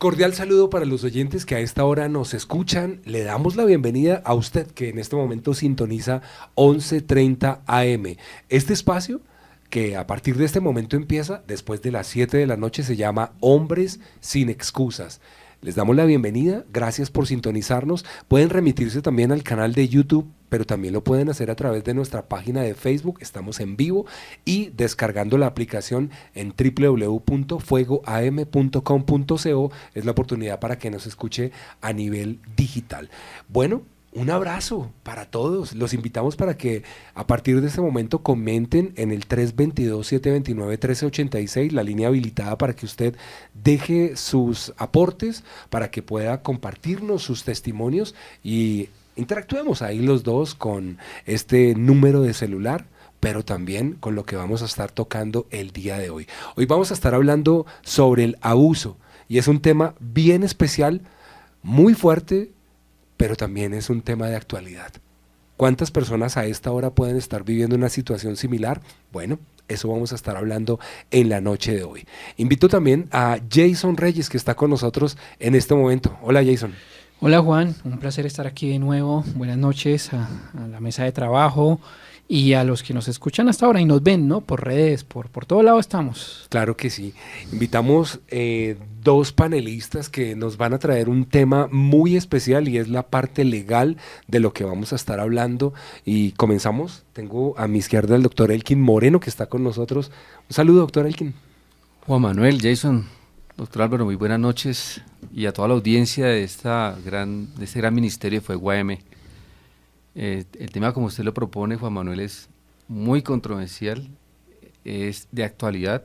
Cordial saludo para los oyentes que a esta hora nos escuchan. Le damos la bienvenida a usted que en este momento sintoniza 11:30 AM. Este espacio que a partir de este momento empieza después de las 7 de la noche se llama Hombres sin Excusas. Les damos la bienvenida, gracias por sintonizarnos. Pueden remitirse también al canal de YouTube, pero también lo pueden hacer a través de nuestra página de Facebook, estamos en vivo, y descargando la aplicación en www.fuegoam.com.co es la oportunidad para que nos escuche a nivel digital. Bueno, un abrazo para todos. Los invitamos para que a partir de este momento comenten en el 322-729-1386, la línea habilitada para que usted deje sus aportes, para que pueda compartirnos sus testimonios y interactuemos ahí los dos con este número de celular, pero también con lo que vamos a estar tocando el día de hoy. Hoy vamos a estar hablando sobre el abuso y es un tema bien especial, muy fuerte, pero también es un tema de actualidad. ¿Cuántas personas a esta hora pueden estar viviendo una situación similar? Bueno, eso vamos a estar hablando en la noche de hoy. Invito también a Jason Reyes, que está con nosotros en este momento. Hola, Jason. Hola, Juan, un placer estar aquí de nuevo. Buenas noches a la mesa de trabajo y a los que nos escuchan hasta ahora y nos ven, ¿no? Por redes, por todo lado estamos. Claro que sí. Invitamos dos panelistas que nos van a traer un tema muy especial y es la parte legal de lo que vamos a estar hablando. Y comenzamos. Tengo a mi izquierda el doctor Elkin Moreno, que está con nosotros. Un saludo, doctor Elkin. Juan Manuel, Jason, doctor Álvaro, muy buenas noches y a toda la audiencia de este gran ministerio de Fuego AM. El tema, como usted lo propone, Juan Manuel, es muy controversial, es de actualidad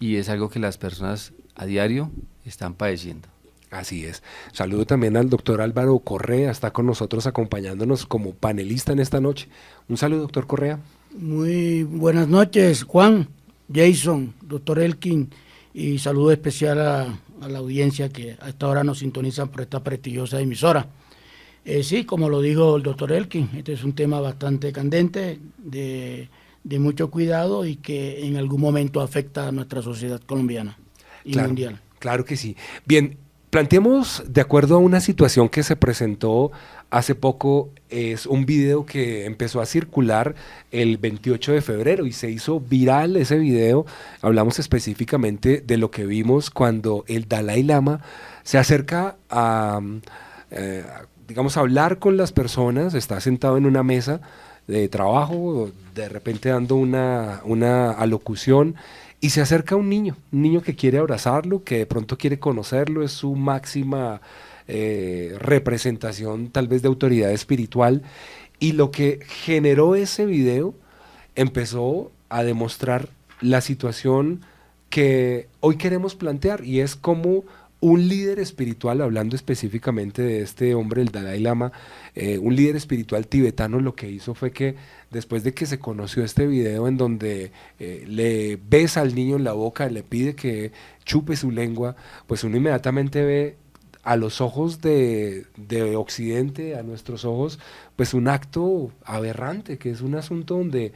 y es algo que las personas a diario están padeciendo. Así es. Saludo también al doctor Álvaro Correa, está con nosotros acompañándonos como panelista en esta noche. Un saludo, doctor Correa. Muy buenas noches, Juan, Jason, doctor Elkin, y saludo especial a la audiencia que a esta hora nos sintonizan por esta prestigiosa emisora. Sí, como lo dijo el doctor Elkin, este es un tema bastante candente, de mucho cuidado y que en algún momento afecta a nuestra sociedad colombiana y mundial. Claro que sí. Bien, planteemos de acuerdo a una situación que se presentó hace poco, es un video que empezó a circular el 28 de febrero y se hizo viral ese video. Hablamos específicamente de lo que vimos cuando el Dalai Lama se acerca a digamos, hablar con las personas, está sentado en una mesa de trabajo, de repente dando una alocución, y se acerca un niño que quiere abrazarlo, que de pronto quiere conocerlo, es su máxima representación tal vez de autoridad espiritual, y lo que generó ese video empezó a demostrar la situación que hoy queremos plantear, y es como un líder espiritual, hablando específicamente de este hombre, el Dalai Lama, un líder espiritual tibetano, lo que hizo fue que después de que se conoció este video en donde le besa al niño en la boca, le pide que chupe su lengua, pues uno inmediatamente ve a los ojos de Occidente, a nuestros ojos, pues un acto aberrante, que es un asunto donde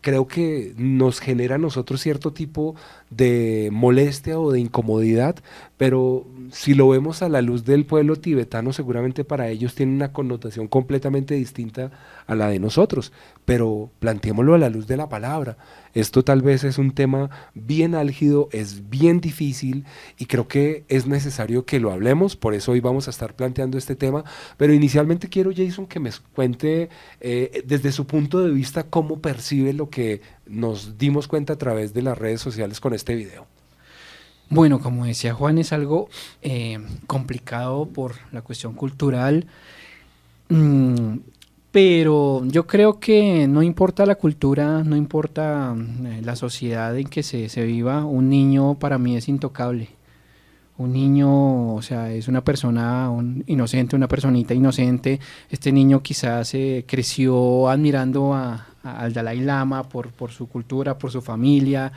creo que nos genera a nosotros cierto tipo de molestia o de incomodidad, pero si lo vemos a la luz del pueblo tibetano, seguramente para ellos tiene una connotación completamente distinta a la de nosotros, pero planteémoslo a la luz de la palabra. Esto tal vez es un tema bien álgido, es bien difícil y creo que es necesario que lo hablemos, por eso hoy vamos a estar planteando este tema, pero inicialmente quiero, Jason, que me cuente desde su punto de vista cómo percibe lo que nos dimos cuenta a través de las redes sociales con este video. Bueno, como decía Juan, es algo complicado por la cuestión cultural, pero yo creo que no importa la cultura, no importa la sociedad en que se viva, un niño para mí es intocable. Un niño, o sea, es una persona inocente, una personita inocente. Este niño quizás creció admirando al Dalai Lama por su cultura, por su familia.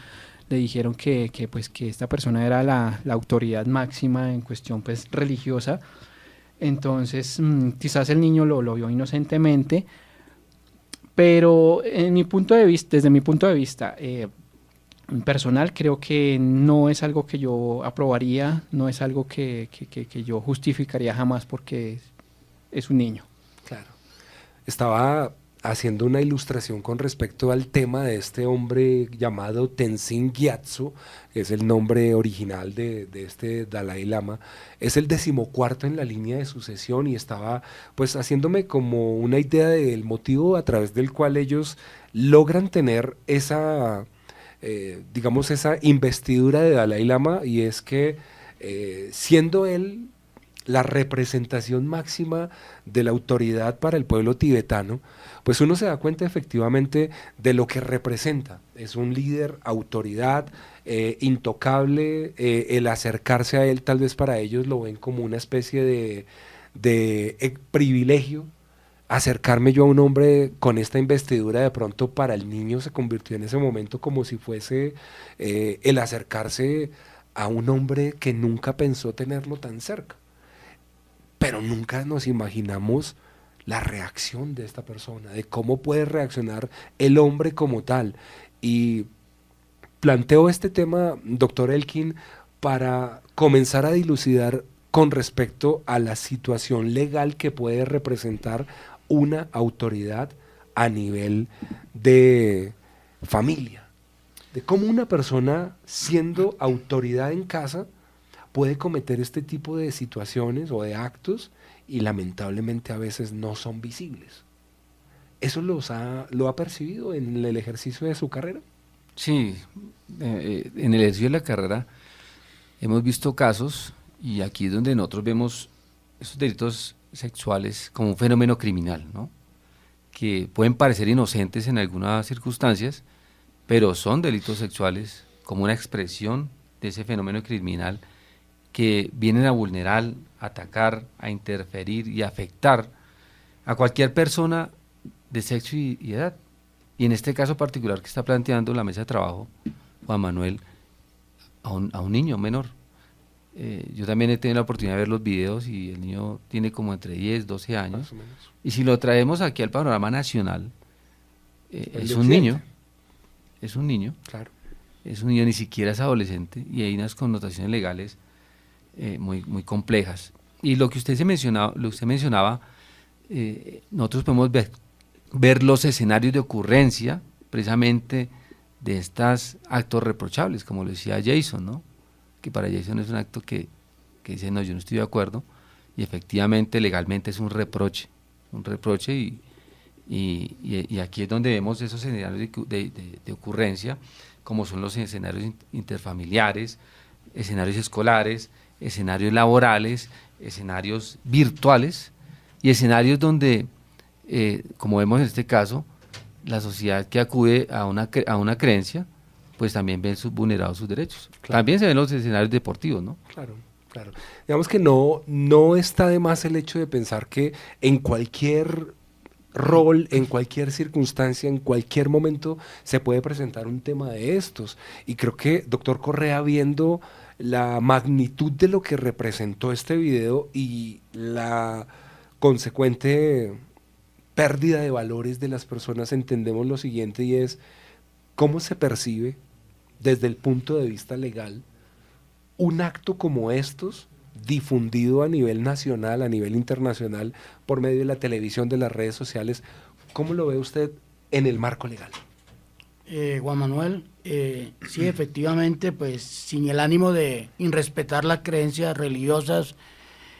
Le dijeron que esta persona era la autoridad máxima en cuestión pues religiosa. Entonces quizás el niño lo vio inocentemente, pero desde mi punto de vista, personal, creo que no es algo que yo aprobaría, no es algo que yo justificaría jamás porque es un niño. Claro. Estaba haciendo una ilustración con respecto al tema de este hombre llamado Tenzin Gyatso, que es el nombre original de este Dalai Lama. Es el 14º en la línea de sucesión y estaba pues haciéndome como una idea del motivo a través del cual ellos logran tener esa, digamos, esa investidura de Dalai Lama, y es que siendo él la representación máxima de la autoridad para el pueblo tibetano, pues uno se da cuenta efectivamente de lo que representa. Es un líder, autoridad, intocable. El acercarse a él tal vez para ellos lo ven como una especie de privilegio. Acercarme yo a un hombre con esta investidura, de pronto para el niño se convirtió en ese momento como si fuese el acercarse a un hombre que nunca pensó tenerlo tan cerca. Pero nunca nos imaginamos la reacción de esta persona, de cómo puede reaccionar el hombre como tal. Y planteo este tema, doctor Elkin, para comenzar a dilucidar con respecto a la situación legal que puede representar una autoridad a nivel de familia, de cómo una persona siendo autoridad en casa puede cometer este tipo de situaciones o de actos y lamentablemente a veces no son visibles. ¿Eso lo ha percibido en el ejercicio de su carrera? Sí, en el ejercicio de la carrera hemos visto casos, y aquí es donde nosotros vemos esos delitos sexuales como un fenómeno criminal, ¿no? Que pueden parecer inocentes en algunas circunstancias, pero son delitos sexuales como una expresión de ese fenómeno criminal que vienen a vulnerar, a atacar, a interferir y a afectar a cualquier persona de sexo y edad. Y en este caso particular que está planteando la mesa de trabajo, Juan Manuel, a un niño menor. Yo también he tenido la oportunidad de ver los videos y el niño tiene como entre 10, 12 años. Más o menos. Y si lo traemos aquí al panorama nacional, es de un Occidente. niño, es un niño, Claro. es un niño, ni siquiera es adolescente, y hay unas connotaciones legales muy complejas. Y lo que usted mencionaba, nosotros podemos ver los escenarios de ocurrencia precisamente de estos actos reprochables, como lo decía Jason, ¿no? Que para Jason es un acto que dice, no, yo no estoy de acuerdo, y efectivamente legalmente es un reproche y aquí es donde vemos esos escenarios de ocurrencia, como son los escenarios interfamiliares, escenarios escolares, escenarios laborales, escenarios virtuales y escenarios donde, como vemos en este caso, la sociedad que acude a una creencia, pues también ven vulnerados sus derechos. Claro. También se ven los escenarios deportivos, ¿no? Claro, claro. Digamos que no está de más el hecho de pensar que en cualquier rol, en cualquier circunstancia, en cualquier momento se puede presentar un tema de estos. Y creo que, doctor Correa, viendo la magnitud de lo que representó este video y la consecuente pérdida de valores de las personas, entendemos lo siguiente, y es cómo se percibe desde el punto de vista legal un acto como estos difundido a nivel nacional, a nivel internacional, por medio de la televisión, de las redes sociales. ¿Cómo lo ve usted en el marco legal? Juan Manuel, sí, efectivamente, pues sin el ánimo de irrespetar las creencias religiosas,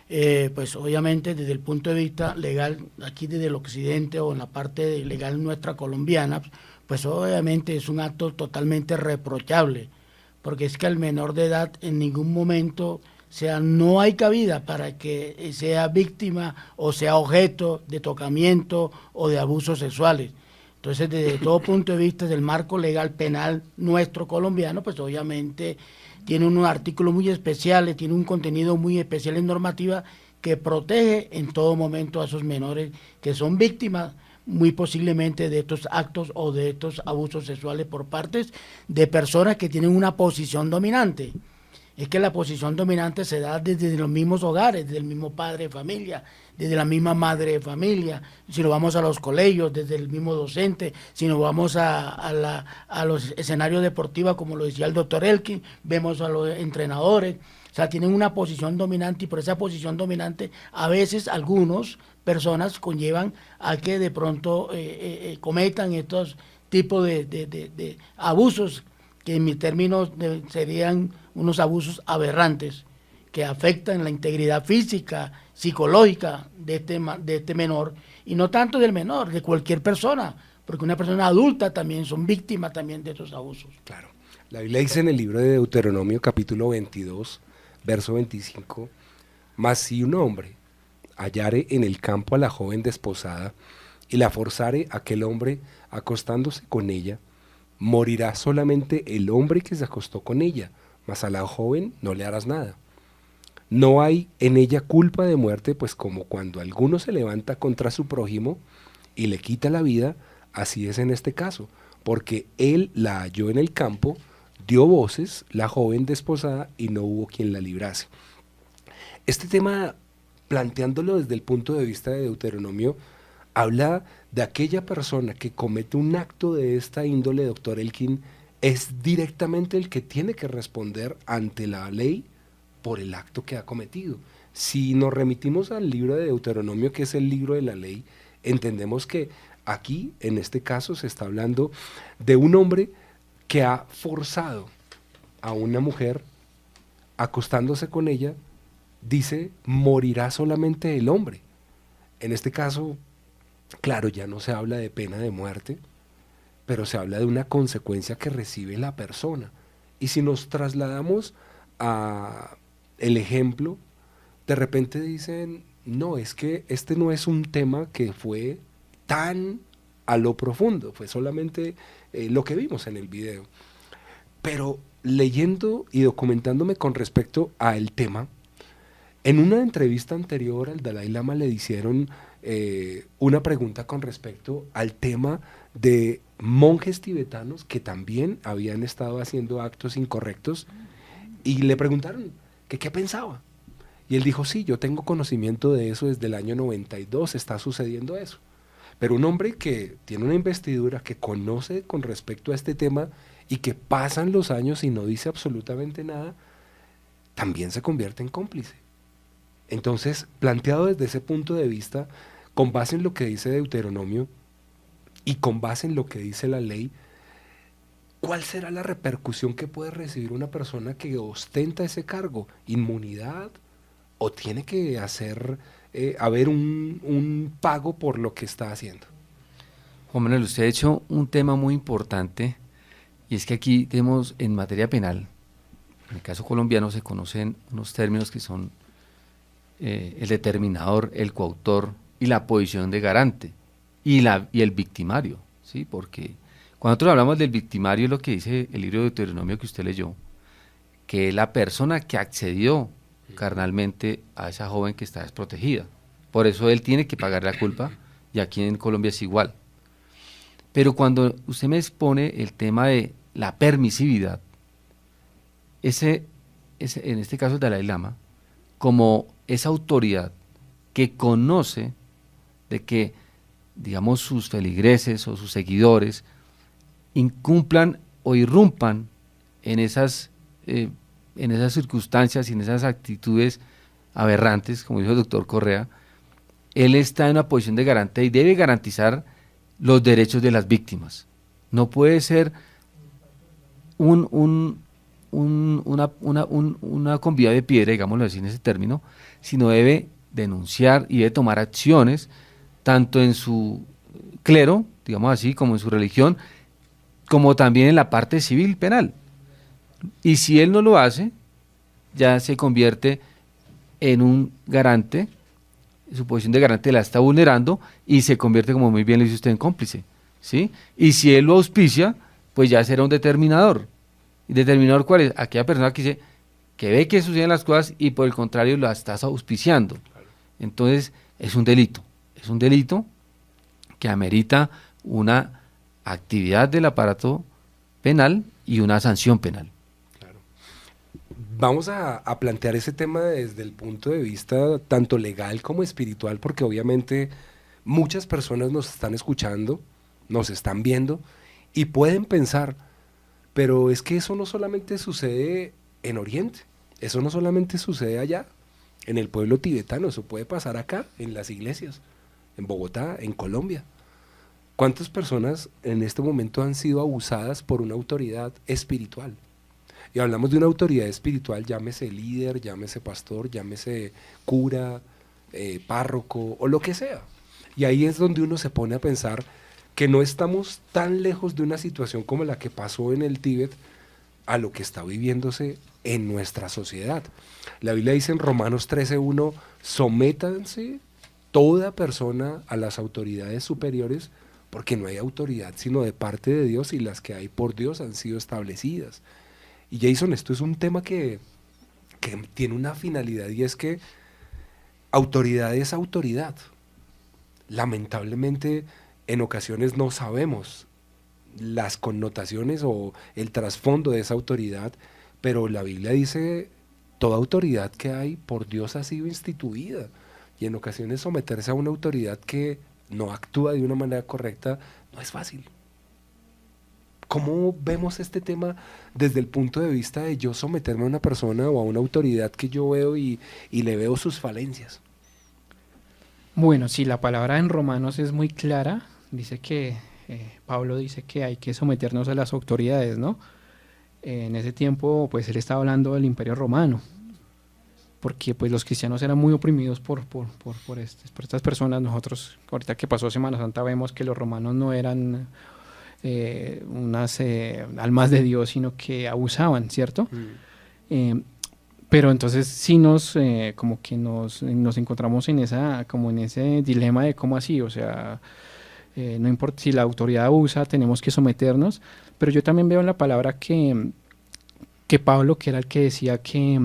pues obviamente desde el punto de vista legal, aquí desde el occidente o en la parte legal nuestra colombiana, pues obviamente es un acto totalmente reprochable, porque es que al menor de edad en ningún momento, o sea, no hay cabida para que sea víctima o sea objeto de tocamiento o de abusos sexuales. Entonces, desde todo punto de vista del marco legal penal nuestro colombiano, pues obviamente tiene unos artículos muy especiales, tiene un contenido muy especial en normativa que protege en todo momento a esos menores que son víctimas muy posiblemente de estos actos o de estos abusos sexuales por partes de personas que tienen una posición dominante. es que la posición dominante se da desde los mismos hogares, desde el mismo padre de familia, desde la misma madre de familia, si nos vamos a los colegios, desde el mismo docente, si nos vamos a los escenarios deportivos, como lo decía el doctor Elkin, vemos a los entrenadores, o sea, tienen una posición dominante y por esa posición dominante a veces algunas personas conllevan a que de pronto cometan estos tipos de abusos que en mis términos serían unos abusos aberrantes que afectan la integridad física, psicológica de este menor, y no tanto del menor, de cualquier persona, porque una persona adulta también son víctimas también de estos abusos. Claro. La Biblia dice en el libro de Deuteronomio capítulo 22, verso 25, mas si un hombre hallare en el campo a la joven desposada y la forzare aquel hombre acostándose con ella, morirá solamente el hombre que se acostó con ella, mas a la joven no le harás nada. No hay en ella culpa de muerte, pues como cuando alguno se levanta contra su prójimo y le quita la vida, así es en este caso, porque él la halló en el campo, dio voces, la joven desposada, y no hubo quien la librase. Este tema, planteándolo desde el punto de vista de Deuteronomio, habla de aquella persona que comete un acto de esta índole, doctor Elkin, es directamente el que tiene que responder ante la ley por el acto que ha cometido. Si nos remitimos al libro de Deuteronomio, que es el libro de la ley, entendemos que aquí, en este caso, se está hablando de un hombre que ha forzado a una mujer acostándose con ella, dice, morirá solamente el hombre. En este caso, claro, ya no se habla de pena de muerte, pero se habla de una consecuencia que recibe la persona. Y si nos trasladamos a el ejemplo, de repente dicen, no, es que este no es un tema que fue tan a lo profundo, fue solamente lo que vimos en el video. Pero leyendo y documentándome con respecto al tema, en una entrevista anterior al Dalai Lama le hicieron una pregunta con respecto al tema de monjes tibetanos que también habían estado haciendo actos incorrectos, y le preguntaron que qué pensaba. Y él dijo, sí, yo tengo conocimiento de eso desde el año 92, está sucediendo eso. Pero un hombre que tiene una investidura, que conoce con respecto a este tema y que pasan los años y no dice absolutamente nada, también se convierte en cómplice. Entonces, planteado desde ese punto de vista, con base en lo que dice Deuteronomio y con base en lo que dice la ley, ¿cuál será la repercusión que puede recibir una persona que ostenta ese cargo? ¿Inmunidad? ¿O tiene que haber un pago por lo que está haciendo? Juan Manuel, usted ha hecho un tema muy importante, y es que aquí tenemos en materia penal, en el caso colombiano se conocen unos términos que son el determinador, el coautor y la posición de garante y el victimario, ¿sí? Porque cuando nosotros hablamos del victimario, es lo que dice el libro de Deuteronomio que usted leyó, que es la persona que accedió carnalmente a esa joven que está desprotegida. Por eso él tiene que pagar la culpa, y aquí en Colombia es igual. Pero cuando usted me expone el tema de la permisividad, en este caso el Dalai Lama, como esa autoridad que conoce de que, digamos, sus feligreses o sus seguidores incumplan o irrumpan en esas circunstancias y en esas actitudes aberrantes, como dijo el doctor Correa, él está en una posición de garante y debe garantizar los derechos de las víctimas. No puede ser una convida de piedra, digámoslo así en ese término, sino debe denunciar y debe tomar acciones, tanto en su clero, digamos así, como en su religión, como también en la parte civil penal. Y si él no lo hace, ya se convierte en un garante, su posición de garante la está vulnerando y se convierte, como muy bien lo dice usted, en cómplice, ¿sí? Y si él lo auspicia, pues ya será un determinador. ¿Y determinador cuál es? Aquella persona que dice que ve que suceden las cosas y por el contrario la estás auspiciando. Entonces es un delito que amerita una actividad del aparato penal y una sanción penal. vamos a plantear ese tema desde el punto de vista tanto legal como espiritual, porque obviamente muchas personas nos están escuchando, nos están viendo y pueden pensar, pero es que eso no solamente sucede en Oriente, eso no solamente sucede allá, en el pueblo tibetano, eso puede pasar acá, en las iglesias, en Bogotá, en Colombia. ¿Cuántas personas en este momento han sido abusadas por una autoridad espiritual? Y hablamos de una autoridad espiritual, llámese líder, llámese pastor, llámese cura, párroco o lo que sea. Y ahí es donde uno se pone a pensar que no estamos tan lejos de una situación como la que pasó en el Tíbet a lo que está viviéndose en nuestra sociedad. La Biblia dice en Romanos 13:1, sométanse toda persona a las autoridades superiores, porque no hay autoridad sino de parte de Dios y las que hay por Dios han sido establecidas. Y Jason, esto es un tema que tiene una finalidad y es que autoridad es autoridad. Lamentablemente en ocasiones no sabemos las connotaciones o el trasfondo de esa autoridad, pero la Biblia dice toda autoridad que hay por Dios ha sido instituida y en ocasiones someterse a una autoridad que no actúa de una manera correcta no es fácil. ¿Cómo vemos este tema desde el punto de vista de yo someterme a una persona o a una autoridad que yo veo y le veo sus falencias? Bueno, sí, la palabra en Romanos es muy clara. Dice que, Pablo dice que hay que someternos a las autoridades, ¿no? En ese tiempo, pues él estaba hablando del Imperio Romano, porque pues los cristianos eran muy oprimidos por estas personas. Nosotros, ahorita que pasó Semana Santa, vemos que los romanos no eran unas almas de Dios, sino que abusaban, ¿cierto? Pero entonces sí como que nos encontramos en ese dilema de cómo así, o sea, no importa si la autoridad abusa, tenemos que someternos, pero yo también veo en la palabra que Pablo, que era el que decía que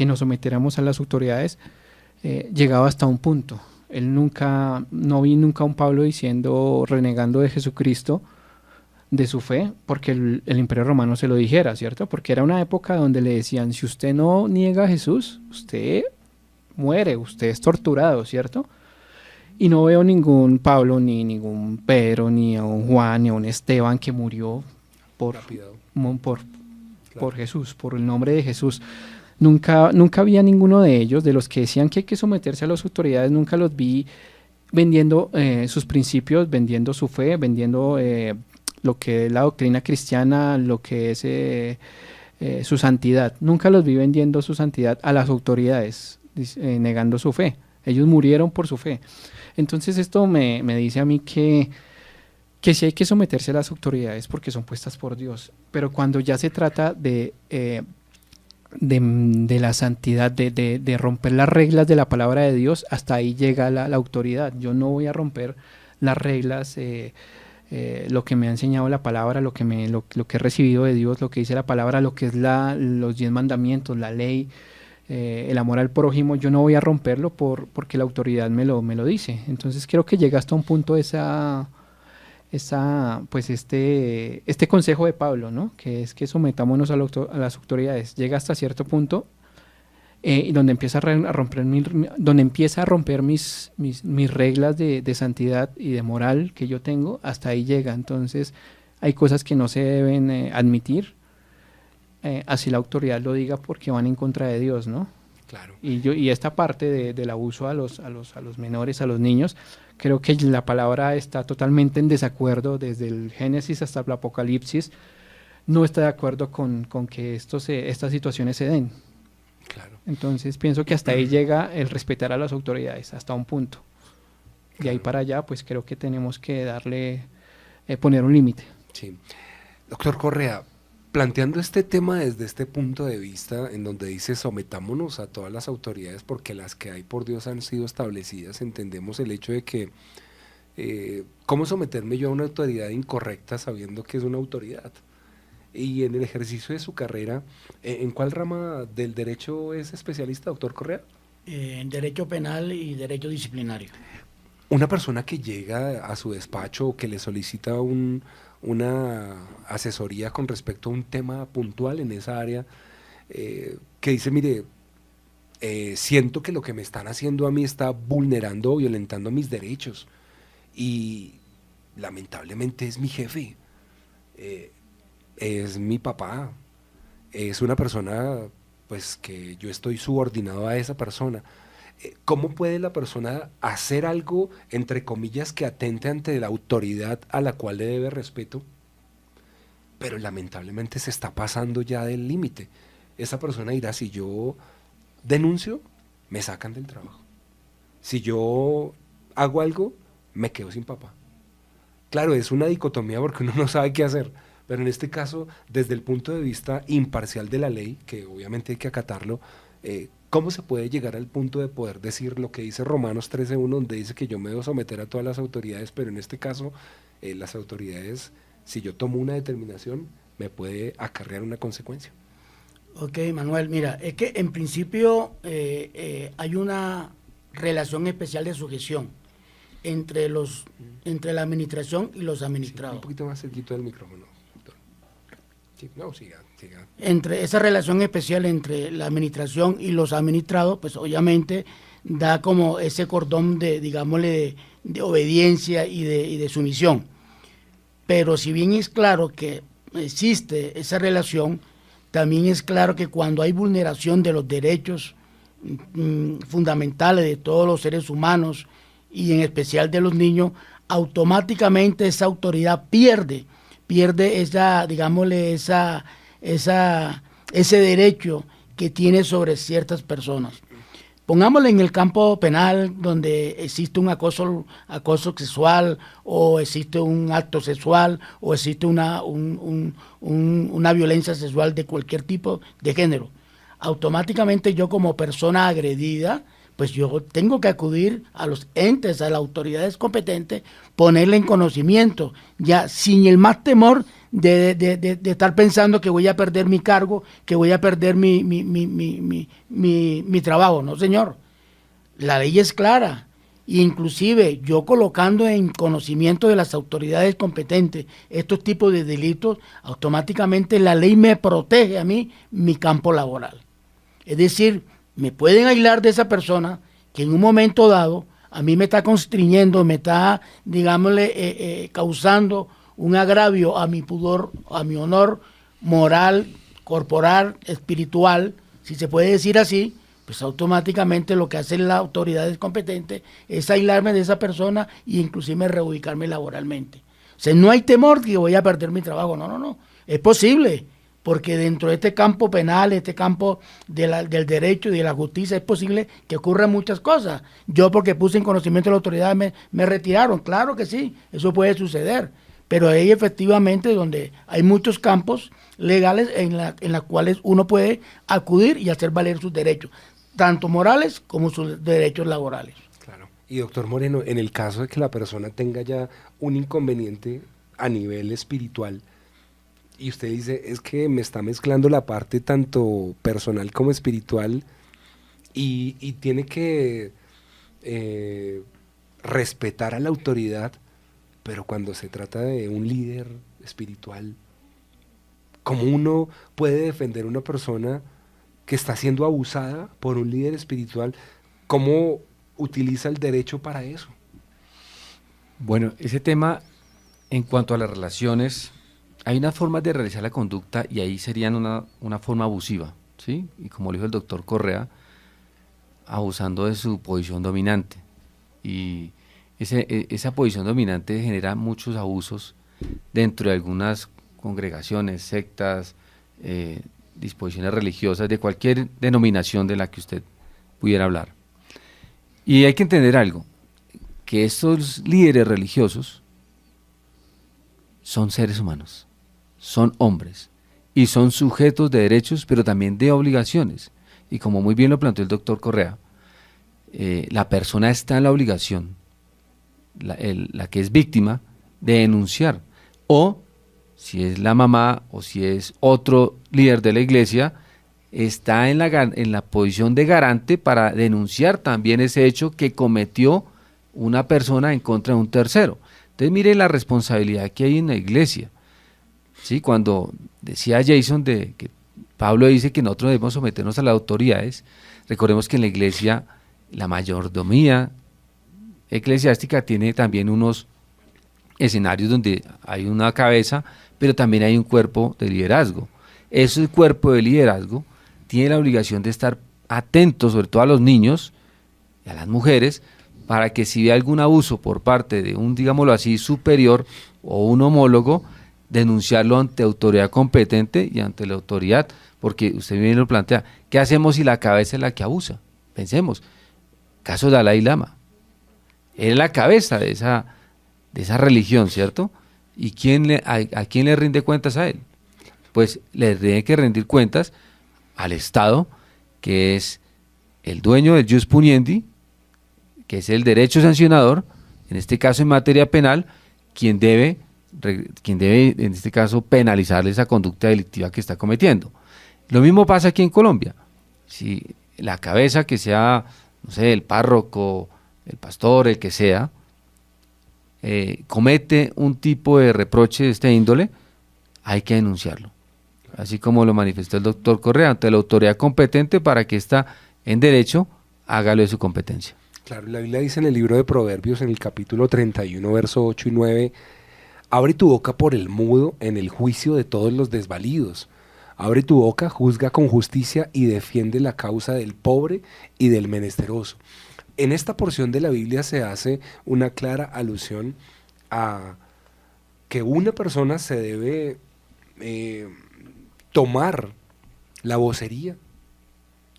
nos sometiéramos a las autoridades, llegaba hasta un punto. No vi nunca a un Pablo renegando de Jesucristo, de su fe, porque el Imperio Romano se lo dijera, ¿cierto? Porque era una época donde le decían, si usted no niega a Jesús, usted muere, usted es torturado, ¿cierto? Y no veo ningún Pablo, ni ningún Pedro, ni a un Juan, ni a un Esteban que murió por Jesús, por el nombre de Jesús. Nunca había ninguno de ellos, de los que decían que hay que someterse a las autoridades, nunca los vi vendiendo sus principios, vendiendo su fe, vendiendo lo que es la doctrina cristiana, lo que es su santidad. Nunca los vi vendiendo su santidad a las autoridades, negando su fe. Ellos murieron por su fe. Entonces esto me dice a mí que sí hay que someterse a las autoridades porque son puestas por Dios. Pero cuando ya se trata de la santidad, de romper las reglas de la palabra de Dios, hasta ahí llega la autoridad. Yo no voy a romper las reglas, lo que me ha enseñado la palabra, lo que he recibido de Dios, lo que dice la palabra, lo que es los 10 mandamientos, la ley, el amor al prójimo. Yo no voy a romperlo porque la autoridad me lo dice. Entonces creo que llega hasta un punto este consejo de Pablo, ¿no? Que es que sometámonos a las autoridades. Llega hasta cierto punto y donde empieza a romper mis reglas de santidad y de moral que yo tengo, hasta ahí llega. Entonces hay cosas que no se deben admitir, así la autoridad lo diga, porque van en contra de Dios, ¿no? Claro. Y esta parte del abuso a los menores, a los niños, creo que la palabra está totalmente en desacuerdo. Desde el Génesis hasta el Apocalipsis no está de acuerdo con que estas situaciones se den. Claro. Entonces pienso que hasta ahí llega el respetar a las autoridades, hasta un punto. De ahí para allá, pues creo que tenemos que poner un límite. Sí. Doctor Correa, planteando este tema desde este punto de vista, en donde dice sometámonos a todas las autoridades porque las que hay por Dios han sido establecidas, entendemos el hecho de que ¿cómo someterme yo a una autoridad incorrecta sabiendo que es una autoridad? Y en el ejercicio de su carrera, ¿en cuál rama del derecho es especialista, doctor Correa? En derecho penal y derecho disciplinario. Una persona que llega a su despacho o que le solicita una asesoría con respecto a un tema puntual en esa área, que dice, mire, siento que lo que me están haciendo a mí está vulnerando o violentando mis derechos y lamentablemente es mi jefe, es mi papá, es una persona pues que yo estoy subordinado a esa persona. ¿Cómo puede la persona hacer algo, entre comillas, que atente ante la autoridad a la cual le debe respeto? Pero lamentablemente se está pasando ya del límite. Esa persona dirá, si yo denuncio, me sacan del trabajo. Si yo hago algo, me quedo sin papá. Claro, es una dicotomía porque uno no sabe qué hacer, pero en este caso, desde el punto de vista imparcial de la ley, que obviamente hay que acatarlo, ¿cómo se puede llegar al punto de poder decir lo que dice Romanos 13:1, donde dice que yo me debo someter a todas las autoridades, pero en este caso, las autoridades, si yo tomo una determinación, me puede acarrear una consecuencia? Ok, Manuel, mira, es que en principio hay una relación especial de sujeción entre la administración y los administrados. Sí, un poquito más cerquito del micrófono, doctor. Sí, no, siga. Entre esa relación especial entre la administración y los administrados, pues obviamente da como ese cordón de, digámosle, de obediencia y de sumisión. Pero si bien es claro que existe esa relación, también es claro que cuando hay vulneración de los derechos fundamentales de todos los seres humanos y en especial de los niños, automáticamente esa autoridad pierde esa, digámosle, ese derecho que tiene sobre ciertas personas. Pongámosle en el campo penal donde existe un acoso sexual o existe un acto sexual o existe una violencia sexual de cualquier tipo de género. Automáticamente yo como persona agredida, pues yo tengo que acudir a los entes, a las autoridades competentes, ponerle en conocimiento, ya sin el más temor de estar pensando que voy a perder mi cargo, que voy a perder mi trabajo. No, señor. La ley es clara. Inclusive yo colocando en conocimiento de las autoridades competentes estos tipos de delitos, automáticamente la ley me protege a mí mi campo laboral. Es decir, me pueden aislar de esa persona que en un momento dado a mí me está constriñendo, me está, digámosle, causando un agravio a mi pudor, a mi honor moral, corporal, espiritual, si se puede decir así, pues automáticamente lo que hacen las autoridades competentes es aislarme de esa persona e inclusive reubicarme laboralmente. O sea, no hay temor que voy a perder mi trabajo, no, es posible. Porque dentro de este campo penal, este campo del derecho y de la justicia, es posible que ocurran muchas cosas. Yo porque puse en conocimiento de la autoridad me retiraron, claro que sí, eso puede suceder. Pero hay efectivamente donde hay muchos campos legales en los cuales uno puede acudir y hacer valer sus derechos, tanto morales como sus derechos laborales. Claro. Y doctor Moreno, en el caso de que la persona tenga ya un inconveniente a nivel espiritual, y usted dice, es que me está mezclando la parte tanto personal como espiritual y tiene que respetar a la autoridad, pero cuando se trata de un líder espiritual, ¿cómo uno puede defender a una persona que está siendo abusada por un líder espiritual? ¿Cómo utiliza el derecho para eso? Bueno, ese tema en cuanto a las relaciones, hay unas formas de realizar la conducta y ahí serían una forma abusiva, ¿sí? Y como lo dijo el doctor Correa, abusando de su posición dominante. Y esa posición dominante genera muchos abusos dentro de algunas congregaciones, sectas, disposiciones religiosas, de cualquier denominación de la que usted pudiera hablar. Y hay que entender algo, que estos líderes religiosos son seres humanos, son hombres y son sujetos de derechos, pero también de obligaciones. Y como muy bien lo planteó el doctor Correa, la persona está en la obligación, la que es víctima, de denunciar. O, si es la mamá o si es otro líder de la iglesia, está en la posición de garante para denunciar también ese hecho que cometió una persona en contra de un tercero. Entonces mire la responsabilidad que hay en la iglesia. ¿Sí? Cuando decía Jason de que Pablo dice que nosotros debemos someternos a las autoridades. Recordemos que en la iglesia la mayordomía eclesiástica tiene también unos escenarios donde hay una cabeza, pero también hay un cuerpo de liderazgo. Ese cuerpo de liderazgo tiene la obligación de estar atento, sobre todo a los niños y a las mujeres, para que si ve algún abuso por parte de un, digámoslo así, superior o un homólogo, denunciarlo ante autoridad competente y ante la autoridad, porque usted bien lo plantea, ¿qué hacemos si la cabeza es la que abusa? Pensemos, caso de Dalai Lama, él es la cabeza de esa religión, ¿cierto? ¿Y a quién le rinde cuentas a él? Pues le tiene que rendir cuentas al Estado, que es el dueño del jus puniendi, que es el derecho sancionador, en este caso en materia penal, quien debe en este caso penalizarle esa conducta delictiva que está cometiendo. Lo mismo pasa aquí en Colombia. Si la cabeza, que sea, no sé, el párroco, el pastor, el que sea, comete un tipo de reproche de esta índole, hay que denunciarlo. Así como lo manifestó el doctor Correa, ante la autoridad competente para que ésta, en derecho, haga lo de su competencia. Claro, la Biblia dice en el libro de Proverbios, en el capítulo 31, verso 8 y 9, abre tu boca por el mudo en el juicio de todos los desvalidos. Abre tu boca, juzga con justicia y defiende la causa del pobre y del menesteroso. En esta porción de la Biblia se hace una clara alusión a que una persona se debe tomar la vocería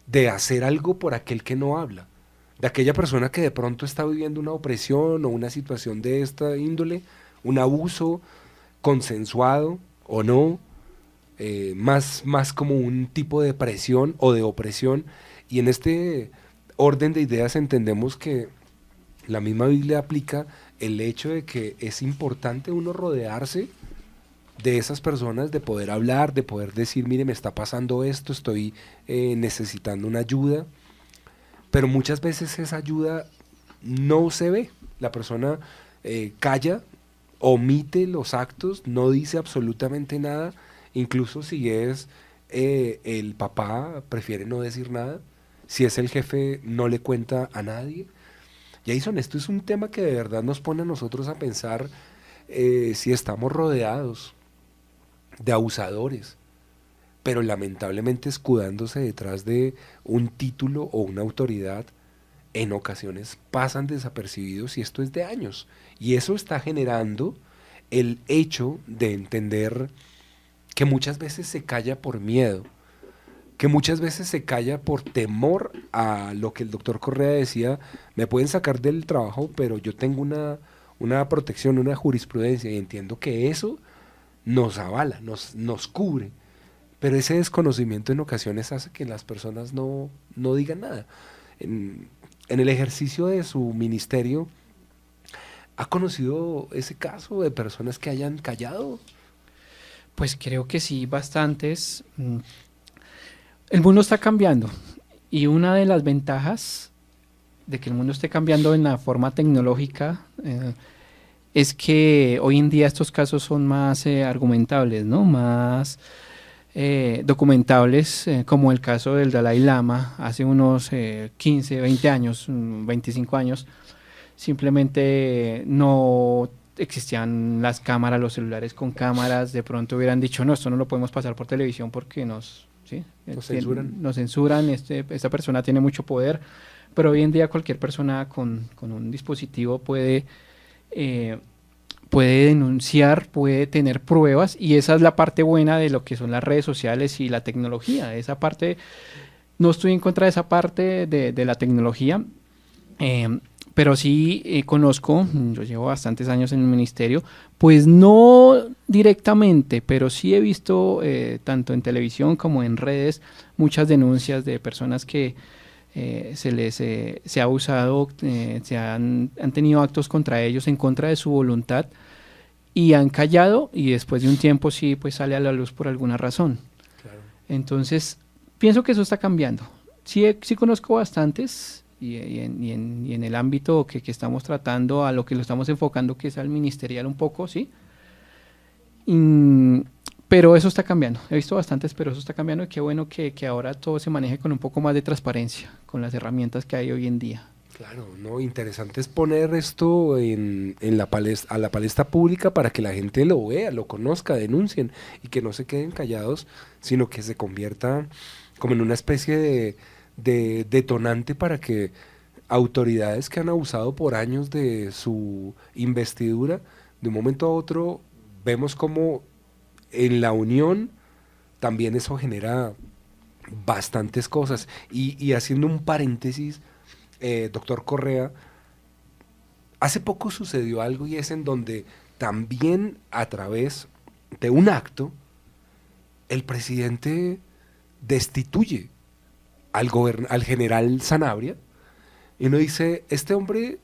de hacer algo por aquel que no habla, de aquella persona que de pronto está viviendo una opresión o una situación de esta índole, un abuso consensuado o no, más como un tipo de presión o de opresión. Y en este orden de ideas entendemos que la misma Biblia aplica el hecho de que es importante uno rodearse de esas personas, de poder hablar, de poder decir, mire, me está pasando esto, estoy necesitando una ayuda, pero muchas veces esa ayuda no se ve. La persona calla, omite los actos, no dice absolutamente nada, incluso si es el papá, prefiere no decir nada, si es el jefe, no le cuenta a nadie. Jason, esto es un tema que de verdad nos pone a nosotros a pensar si estamos rodeados de abusadores, pero lamentablemente escudándose detrás de un título o una autoridad, en ocasiones pasan desapercibidos, y esto es de años, y eso está generando el hecho de entender que muchas veces se calla por miedo, que muchas veces se calla por temor a lo que el doctor Correa decía, me pueden sacar del trabajo, pero yo tengo una protección, una jurisprudencia, y entiendo que eso nos avala, nos cubre, pero ese desconocimiento en ocasiones hace que las personas no digan nada. En el ejercicio de su ministerio, ¿ha conocido ese caso de personas que hayan callado? Pues creo que sí, bastantes. El mundo está cambiando, y una de las ventajas de que el mundo esté cambiando en la forma tecnológica es que hoy en día estos casos son más argumentables, ¿no? Más documentables, como el caso del Dalai Lama hace unos 15, 20 años, 25 años. Simplemente no existían las cámaras, los celulares con cámaras. De pronto hubieran dicho, no, esto no lo podemos pasar por televisión porque nos censuran, esta persona tiene mucho poder. Pero hoy en día cualquier persona con un dispositivo puede denunciar, puede tener pruebas, y esa es la parte buena de lo que son las redes sociales y la tecnología. Esa parte, no estoy en contra de esa parte de la tecnología, pero sí conozco, yo llevo bastantes años en el ministerio, pues no directamente, pero sí he visto tanto en televisión como en redes muchas denuncias de personas que se ha abusado, han tenido actos contra ellos en contra de su voluntad, y han callado, y después de un tiempo sí pues sale a la luz por alguna razón. Claro. Entonces pienso que eso está cambiando. Sí conozco bastantes, y en el ámbito que estamos tratando, a lo que lo estamos enfocando, que es al ministerial un poco, sí. Pero eso está cambiando. He visto bastantes, pero eso está cambiando y qué bueno que ahora todo se maneje con un poco más de transparencia, con las herramientas que hay hoy en día. Claro, no, interesante es poner esto a la palestra pública para que la gente lo vea, lo conozca, denuncien y que no se queden callados, sino que se convierta como en una especie de detonante para que autoridades que han abusado por años de su investidura, de un momento a otro vemos como en la unión también eso genera bastantes cosas. Y haciendo un paréntesis, doctor Correa, hace poco sucedió algo y es en donde también a través de un acto el presidente destituye al general Sanabria y uno dice, este hombre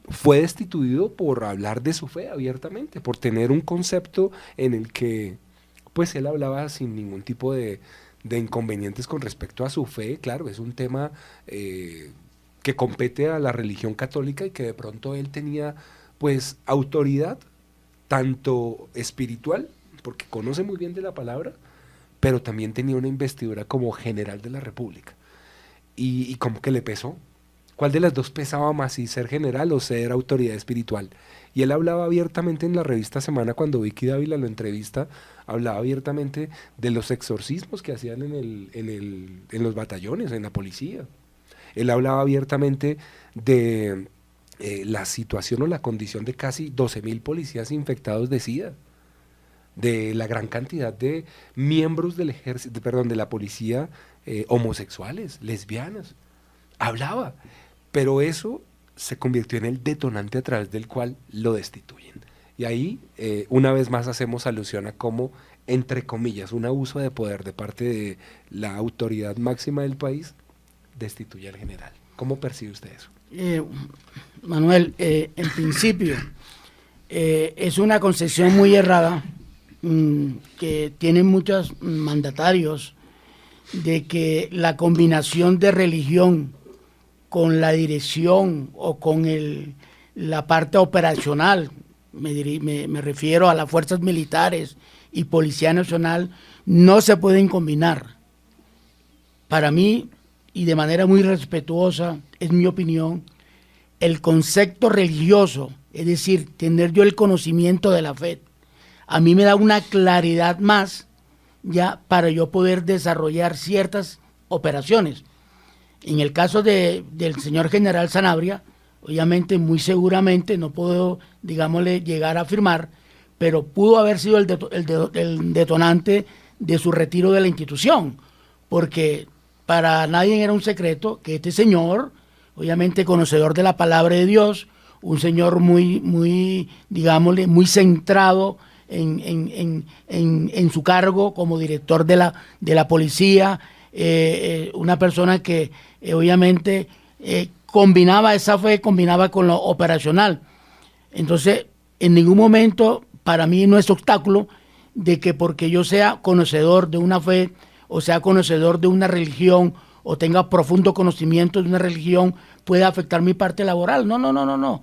fue destituido por hablar de su fe abiertamente, por tener un concepto en el que pues él hablaba sin ningún tipo de inconvenientes con respecto a su fe. Claro, es un tema que compete a la religión católica y que de pronto él tenía pues autoridad tanto espiritual, porque conoce muy bien de la palabra, pero también tenía una investidura como general de la República. Y como que le pesó. ¿Cuál de las dos pesaba más, si ser general o ser autoridad espiritual? Y él hablaba abiertamente en la revista Semana, cuando Vicky Dávila lo entrevista, hablaba abiertamente de los exorcismos que hacían en los batallones, en la policía. Él hablaba abiertamente de la situación o la condición de casi 12.000 policías infectados de SIDA, de la gran cantidad de miembros del ejército, de la policía homosexuales, lesbianas. Hablaba, pero eso se convirtió en el detonante a través del cual lo destituyen. Y ahí, una vez más, hacemos alusión a cómo, entre comillas, un abuso de poder de parte de la autoridad máxima del país destituye al general. ¿Cómo percibe usted eso? Manuel, en principio, es una concepción muy errada que tienen muchos mandatarios de que la combinación de religión con la dirección o con la parte operacional, me refiero a las fuerzas militares y Policía Nacional, no se pueden combinar. Para mí, y de manera muy respetuosa, es mi opinión, el concepto religioso, es decir, tener yo el conocimiento de la fe, a mí me da una claridad más ya para yo poder desarrollar ciertas operaciones. En el caso del señor general Sanabria, obviamente, muy seguramente, no puedo, digámosle, llegar a afirmar, pero pudo haber sido el detonante de su retiro de la institución, porque para nadie era un secreto que este señor, obviamente conocedor de la palabra de Dios, un señor muy, digámosle, muy centrado en su cargo como director de la policía, una persona que obviamente combinaba esa fe, combinaba con lo operacional. Entonces, en ningún momento para mí no es obstáculo de que porque yo sea conocedor de una fe o sea conocedor de una religión o tenga profundo conocimiento de una religión pueda afectar mi parte laboral. No.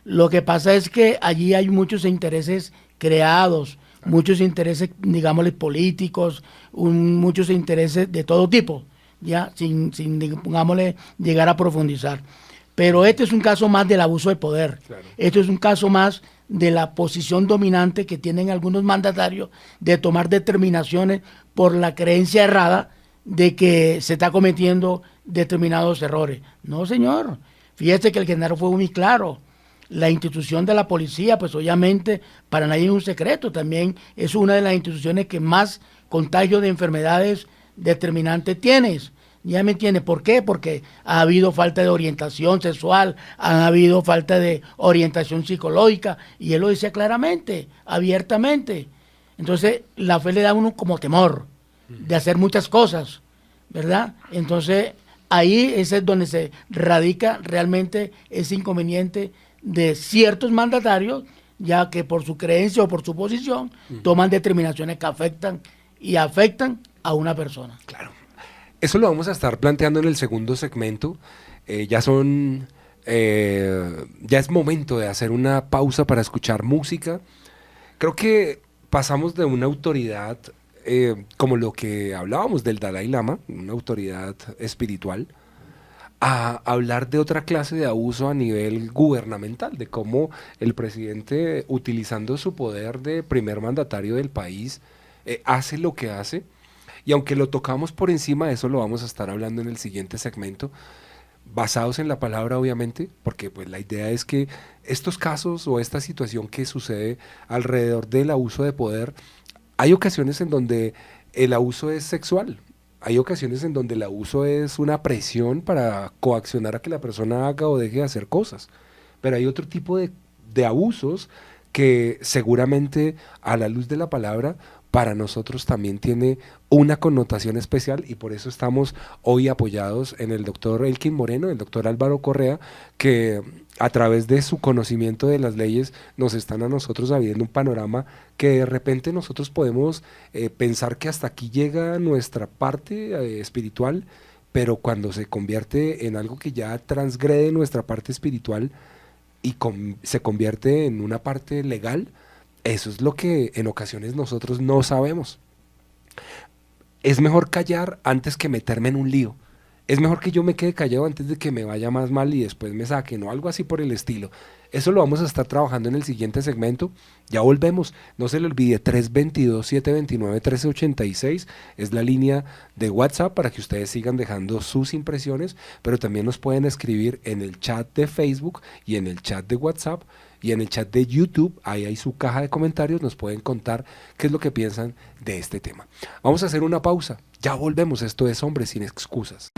Lo que pasa es que allí hay muchos intereses creados, muchos intereses, digámosle, políticos, muchos intereses de todo tipo, ya sin digámosle, llegar a profundizar. Pero este es un caso más del abuso de poder. Claro. Esto es un caso más de la posición dominante que tienen algunos mandatarios de tomar determinaciones por la creencia errada de que se está cometiendo determinados errores. No, señor. Fíjese que el general fue muy claro. La institución de la policía, pues obviamente para nadie es un secreto, también es una de las instituciones que más contagio de enfermedades determinantes tienes. ¿Ya me entiende? ¿Por qué? Porque ha habido falta de orientación sexual, ha habido falta de orientación psicológica, y él lo decía claramente, abiertamente. Entonces, la fe le da a uno como temor de hacer muchas cosas, ¿verdad? Entonces, ahí ese es donde se radica realmente ese inconveniente de ciertos mandatarios, ya que por su creencia o por su posición toman determinaciones que afectan a una persona. Claro. Eso lo vamos a estar planteando en el segundo segmento. Ya es momento de hacer una pausa para escuchar música. Creo que pasamos de una autoridad como lo que hablábamos del Dalai Lama, una autoridad espiritual, a hablar de otra clase de abuso a nivel gubernamental, de cómo el presidente, utilizando su poder de primer mandatario del país, hace lo que hace. Y aunque lo tocamos por encima, de eso lo vamos a estar hablando en el siguiente segmento, basados en la palabra obviamente, porque pues la idea es que estos casos o esta situación que sucede alrededor del abuso de poder, hay ocasiones en donde el abuso es sexual, hay ocasiones en donde el abuso es una presión para coaccionar a que la persona haga o deje de hacer cosas, pero hay otro tipo de abusos que seguramente a la luz de la palabra para nosotros también tiene una connotación especial y por eso estamos hoy apoyados en el doctor Elkin Moreno, el doctor Álvaro Correa, que a través de su conocimiento de las leyes nos están a nosotros abriendo un panorama que de repente nosotros podemos pensar que hasta aquí llega nuestra parte espiritual, pero cuando se convierte en algo que ya transgrede nuestra parte espiritual y se convierte en una parte legal, eso es lo que en ocasiones nosotros no sabemos. Es mejor callar antes que meterme en un lío. Es mejor que yo me quede callado antes de que me vaya más mal y después me saquen o algo así por el estilo. Eso lo vamos a estar trabajando en el siguiente segmento. Ya volvemos. No se le olvide, 322-729-1386 es la línea de WhatsApp para que ustedes sigan dejando sus impresiones, pero también nos pueden escribir en el chat de Facebook y en el chat de WhatsApp y en el chat de YouTube. Ahí hay su caja de comentarios, nos pueden contar qué es lo que piensan de este tema. Vamos a hacer una pausa. Ya volvemos. Esto es Hombres sin Excusas.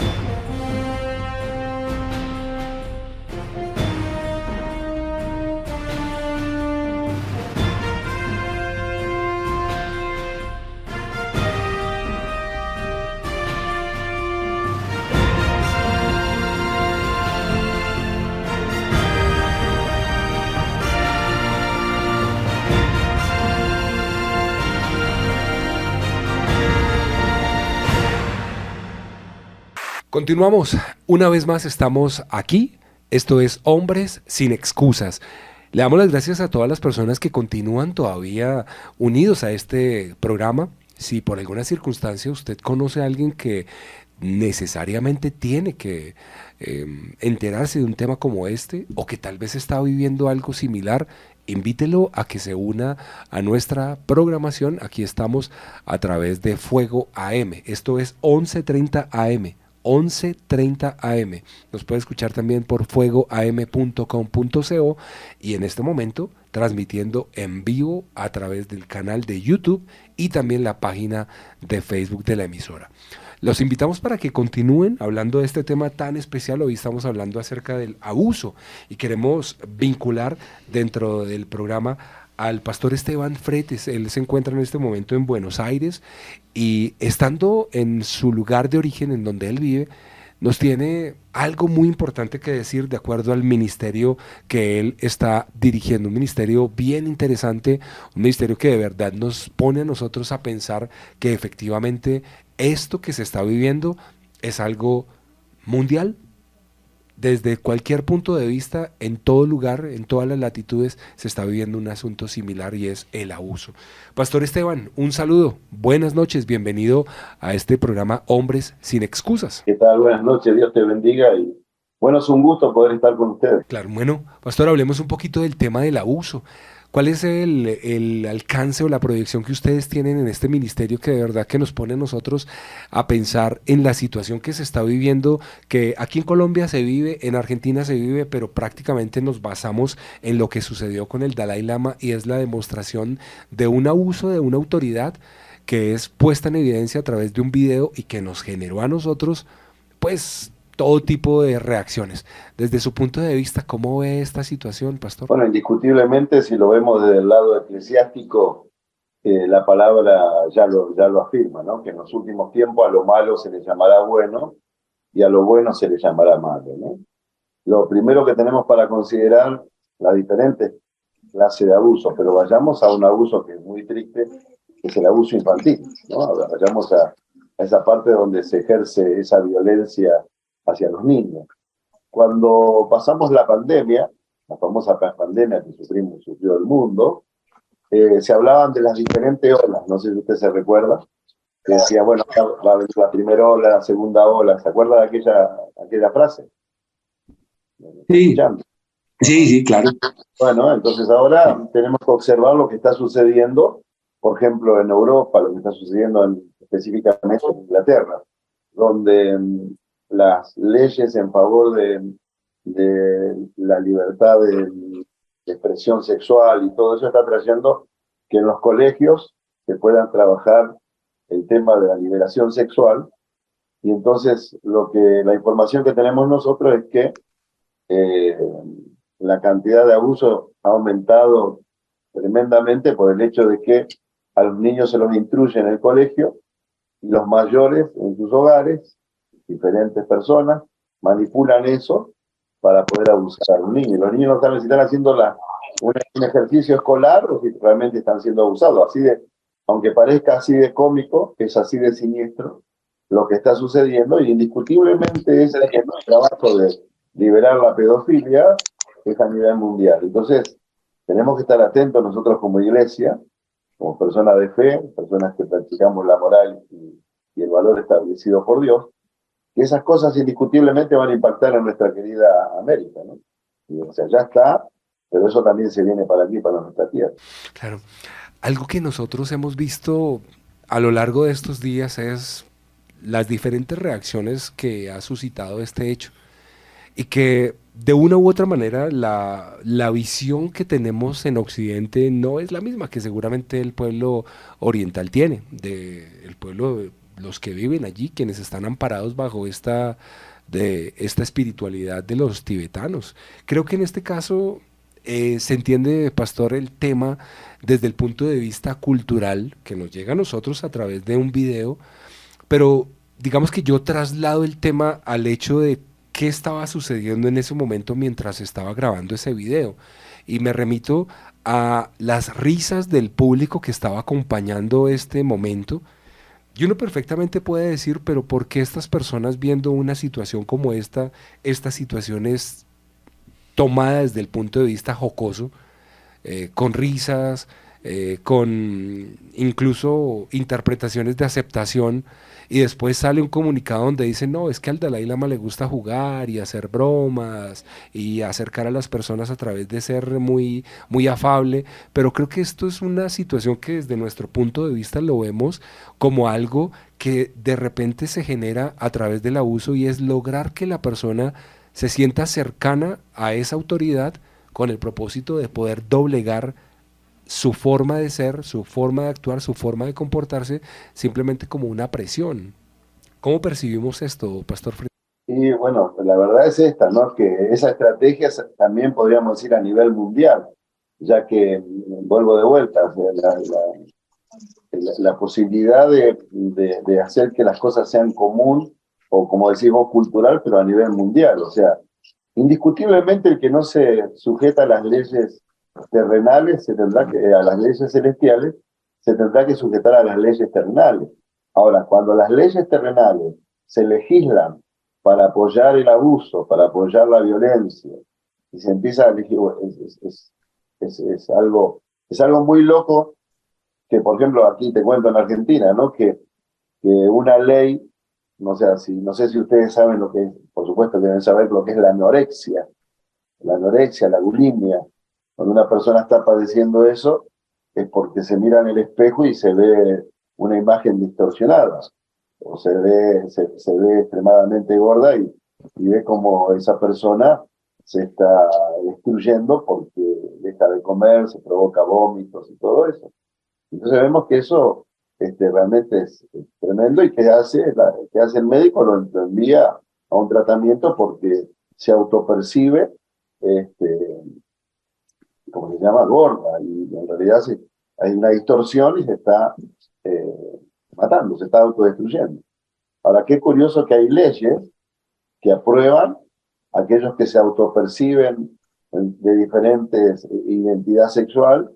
Continuamos, una vez más estamos aquí, esto es Hombres sin Excusas. Le damos las gracias a todas las personas que continúan todavía unidos a este programa. Si por alguna circunstancia usted conoce a alguien que necesariamente tiene que enterarse de un tema como este o que tal vez está viviendo algo similar, invítelo a que se una a nuestra programación. Aquí estamos a través de Fuego AM, esto es 11:30 AM. 11:30 AM. Nos puede escuchar también por fuegoam.com.co y en este momento transmitiendo en vivo a través del canal de YouTube y también la página de Facebook de la emisora. Los invitamos para que continúen hablando de este tema tan especial. Hoy estamos hablando acerca del abuso y queremos vincular dentro del programa al pastor Esteban Fretes. Él se encuentra en este momento en Buenos Aires y estando en su lugar de origen, en donde él vive, nos tiene algo muy importante que decir de acuerdo al ministerio que él está dirigiendo, un ministerio bien interesante, un ministerio que de verdad nos pone a nosotros a pensar que efectivamente esto que se está viviendo es algo mundial. Desde cualquier punto de vista, en todo lugar, en todas las latitudes, se está viviendo un asunto similar y es el abuso. Pastor Esteban, un saludo, buenas noches, bienvenido a este programa Hombres sin Excusas. ¿Qué tal? Buenas noches, Dios te bendiga y bueno, es un gusto poder estar con ustedes. Claro, bueno, pastor, hablemos un poquito del tema del abuso. ¿Cuál es el alcance o la proyección que ustedes tienen en este ministerio que de verdad que nos pone a nosotros a pensar en la situación que se está viviendo, que aquí en Colombia se vive, en Argentina se vive, pero prácticamente nos basamos en lo que sucedió con el Dalai Lama y es la demostración de un abuso de una autoridad que es puesta en evidencia a través de un video y que nos generó a nosotros, pues, todo tipo de reacciones. Desde su punto de vista, ¿cómo ve esta situación, pastor? Bueno, indiscutiblemente, si lo vemos desde el lado eclesiástico, la palabra ya lo afirma, ¿no? Que en los últimos tiempos a lo malo se le llamará bueno y a lo bueno se le llamará malo, ¿no? Lo primero que tenemos para considerar las diferentes clases de abuso, pero vayamos a un abuso que es muy triste, que es el abuso infantil, ¿no? Vayamos a esa parte donde se ejerce esa violencia hacia los niños. Cuando pasamos la pandemia, la famosa pandemia que sufrió el mundo, se hablaban de las diferentes olas, no sé si usted se recuerda, que decía, bueno, ahora va a venir la primera ola, la segunda ola, ¿se acuerda de aquella frase? ¿Me está Sí, escuchando? sí, sí, claro. Bueno, entonces ahora tenemos que observar lo que está sucediendo, por ejemplo, en Europa, lo que está sucediendo específicamente en Inglaterra, donde las leyes en favor de la libertad de expresión sexual y todo eso está trayendo que en los colegios se puedan trabajar el tema de la liberación sexual. Y entonces la información que tenemos nosotros es que eh, la cantidad de abuso ha aumentado tremendamente por el hecho de que a los niños se los instruye en el colegio y los mayores en sus hogares, diferentes personas, manipulan eso para poder abusar a los niños. Los niños no saben si están haciendo un ejercicio escolar o si realmente están siendo abusados. Aunque parezca así de cómico, es así de siniestro lo que está sucediendo y indiscutiblemente es el trabajo de liberar la pedofilia es a nivel mundial. Entonces, tenemos que estar atentos nosotros como iglesia, como personas de fe, personas que practicamos la moral y el valor establecido por Dios, que esas cosas indiscutiblemente van a impactar en nuestra querida América, ¿no? Y, o sea, ya está, pero eso también se viene para aquí, para nuestra tierra. Claro. Algo que nosotros hemos visto a lo largo de estos días es las diferentes reacciones que ha suscitado este hecho y que de una u otra manera la visión que tenemos en Occidente no es la misma que seguramente el pueblo oriental tiene, el pueblo, los que viven allí, quienes están amparados bajo esta espiritualidad de los tibetanos. Creo que en este caso se entiende, pastor, el tema desde el punto de vista cultural que nos llega a nosotros a través de un video, pero digamos que yo traslado el tema al hecho de qué estaba sucediendo en ese momento mientras estaba grabando ese video. Y me remito a las risas del público que estaba acompañando este momento. Y uno perfectamente puede decir, pero ¿por qué estas personas viendo una situación como esta situación es tomada desde el punto de vista jocoso, con risas, con incluso interpretaciones de aceptación, y después sale un comunicado donde dice, no, es que al Dalai Lama le gusta jugar y hacer bromas y acercar a las personas a través de ser muy, muy afable, pero creo que esto es una situación que desde nuestro punto de vista lo vemos como algo que de repente se genera a través del abuso y es lograr que la persona se sienta cercana a esa autoridad con el propósito de poder doblegar su forma de ser, su forma de actuar, su forma de comportarse, simplemente como una presión. ¿Cómo percibimos esto, Pastor Fred? Y bueno, la verdad es esta, ¿no? Que esa estrategia también podríamos decir a nivel mundial, ya que, vuelvo de vuelta, o sea, la posibilidad de hacer que las cosas sean común, o como decimos, cultural, pero a nivel mundial. O sea, indiscutiblemente el que no se sujeta a las leyes terrenales, a las leyes celestiales, se tendrá que sujetar a las leyes terrenales. Ahora, cuando las leyes terrenales se legislan para apoyar el abuso, para apoyar la violencia, y se empieza a elegir, es algo muy loco que, por ejemplo, aquí te cuento en Argentina, ¿no? Que una ley, no sé si ustedes saben lo que es, por supuesto que deben saber lo que es la anorexia, la bulimia. Cuando una persona está padeciendo eso, es porque se mira en el espejo y se ve una imagen distorsionada, o se ve extremadamente gorda y ve como esa persona se está destruyendo porque deja de comer, se provoca vómitos y todo eso. Entonces vemos que eso realmente es tremendo y que hace el médico, lo envía a un tratamiento porque se autopercibe, como se llama, gorda, y en realidad hay una distorsión y se está matando, se está autodestruyendo. Ahora, qué curioso que hay leyes que aprueban a aquellos que se autoperciben de diferentes identidad sexual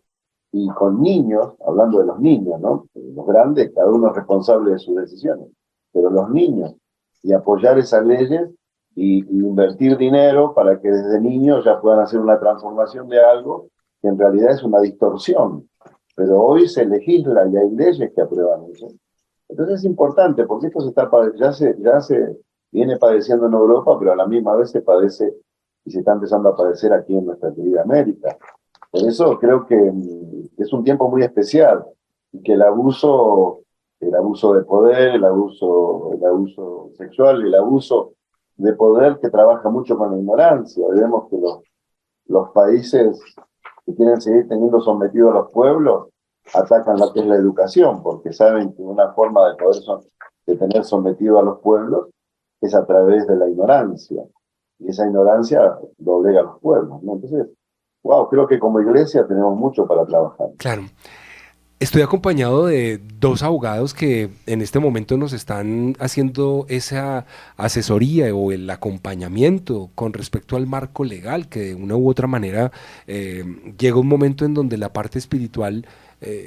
y con niños, hablando de los niños, ¿no? Los grandes, cada uno es responsable de sus decisiones, pero los niños, y apoyar esas leyes y invertir dinero para que desde niños ya puedan hacer una transformación de algo que en realidad es una distorsión pero hoy se legisla y hay leyes que aprueban eso. Entonces es importante, porque esto ya se viene padeciendo en Europa, pero a la misma vez se padece y se está empezando a padecer aquí en nuestra querida América. Por eso creo que es un tiempo muy especial y que el abuso de poder, el abuso sexual, el abuso de poder que trabaja mucho con la ignorancia. Vemos que los países que quieren seguir teniendo sometidos a los pueblos atacan lo que es la educación, porque saben que una forma de tener sometido a los pueblos es a través de la ignorancia, y esa ignorancia doblega a los pueblos, ¿no? Entonces, wow, creo que como iglesia tenemos mucho para trabajar. Claro. Estoy acompañado de dos abogados que en este momento nos están haciendo esa asesoría o el acompañamiento con respecto al marco legal, que de una u otra manera llega un momento en donde la parte espiritual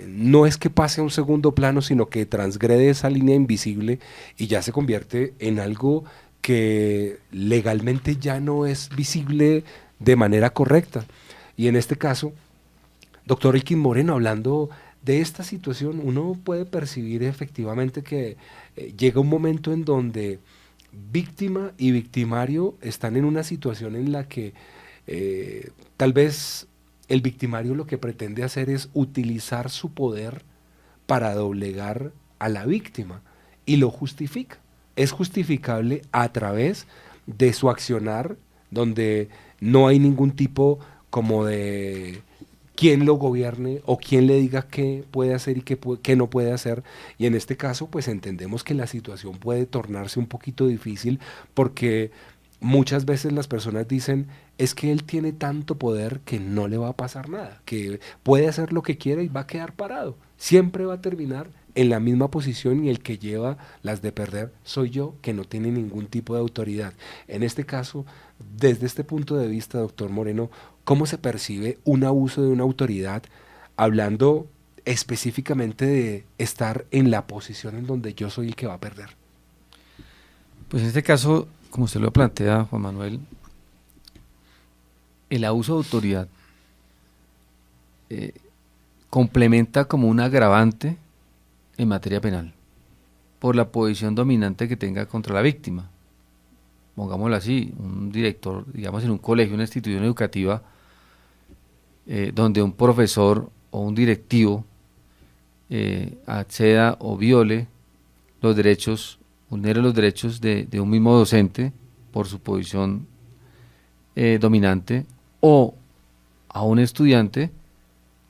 no es que pase a un segundo plano, sino que transgrede esa línea invisible y ya se convierte en algo que legalmente ya no es visible de manera correcta. Y en este caso, doctor Elkin Moreno, hablando de esta situación, uno puede percibir efectivamente que llega un momento en donde víctima y victimario están en una situación en la que tal vez el victimario lo que pretende hacer es utilizar su poder para doblegar a la víctima y lo justifica. Es justificable a través de su accionar, donde no hay ningún tipo como de quién lo gobierne o quién le diga qué puede hacer y qué no puede hacer. Y en este caso, pues entendemos que la situación puede tornarse un poquito difícil porque muchas veces las personas dicen, es que él tiene tanto poder que no le va a pasar nada, que puede hacer lo que quiera y va a quedar parado. Siempre va a terminar en la misma posición y el que lleva las de perder soy yo, que no tiene ningún tipo de autoridad. En este caso, desde este punto de vista, doctor Moreno, ¿cómo se percibe un abuso de una autoridad, hablando específicamente de estar en la posición en donde yo soy el que va a perder? Pues en este caso, como usted lo plantea, Juan Manuel, el abuso de autoridad complementa como un agravante en materia penal por la posición dominante que tenga contra la víctima. Pongámoslo así, un director, digamos en un colegio, una institución educativa, donde un profesor o un directivo acceda o viole los derechos, vulnere los derechos de un mismo docente por su posición dominante, o a un estudiante,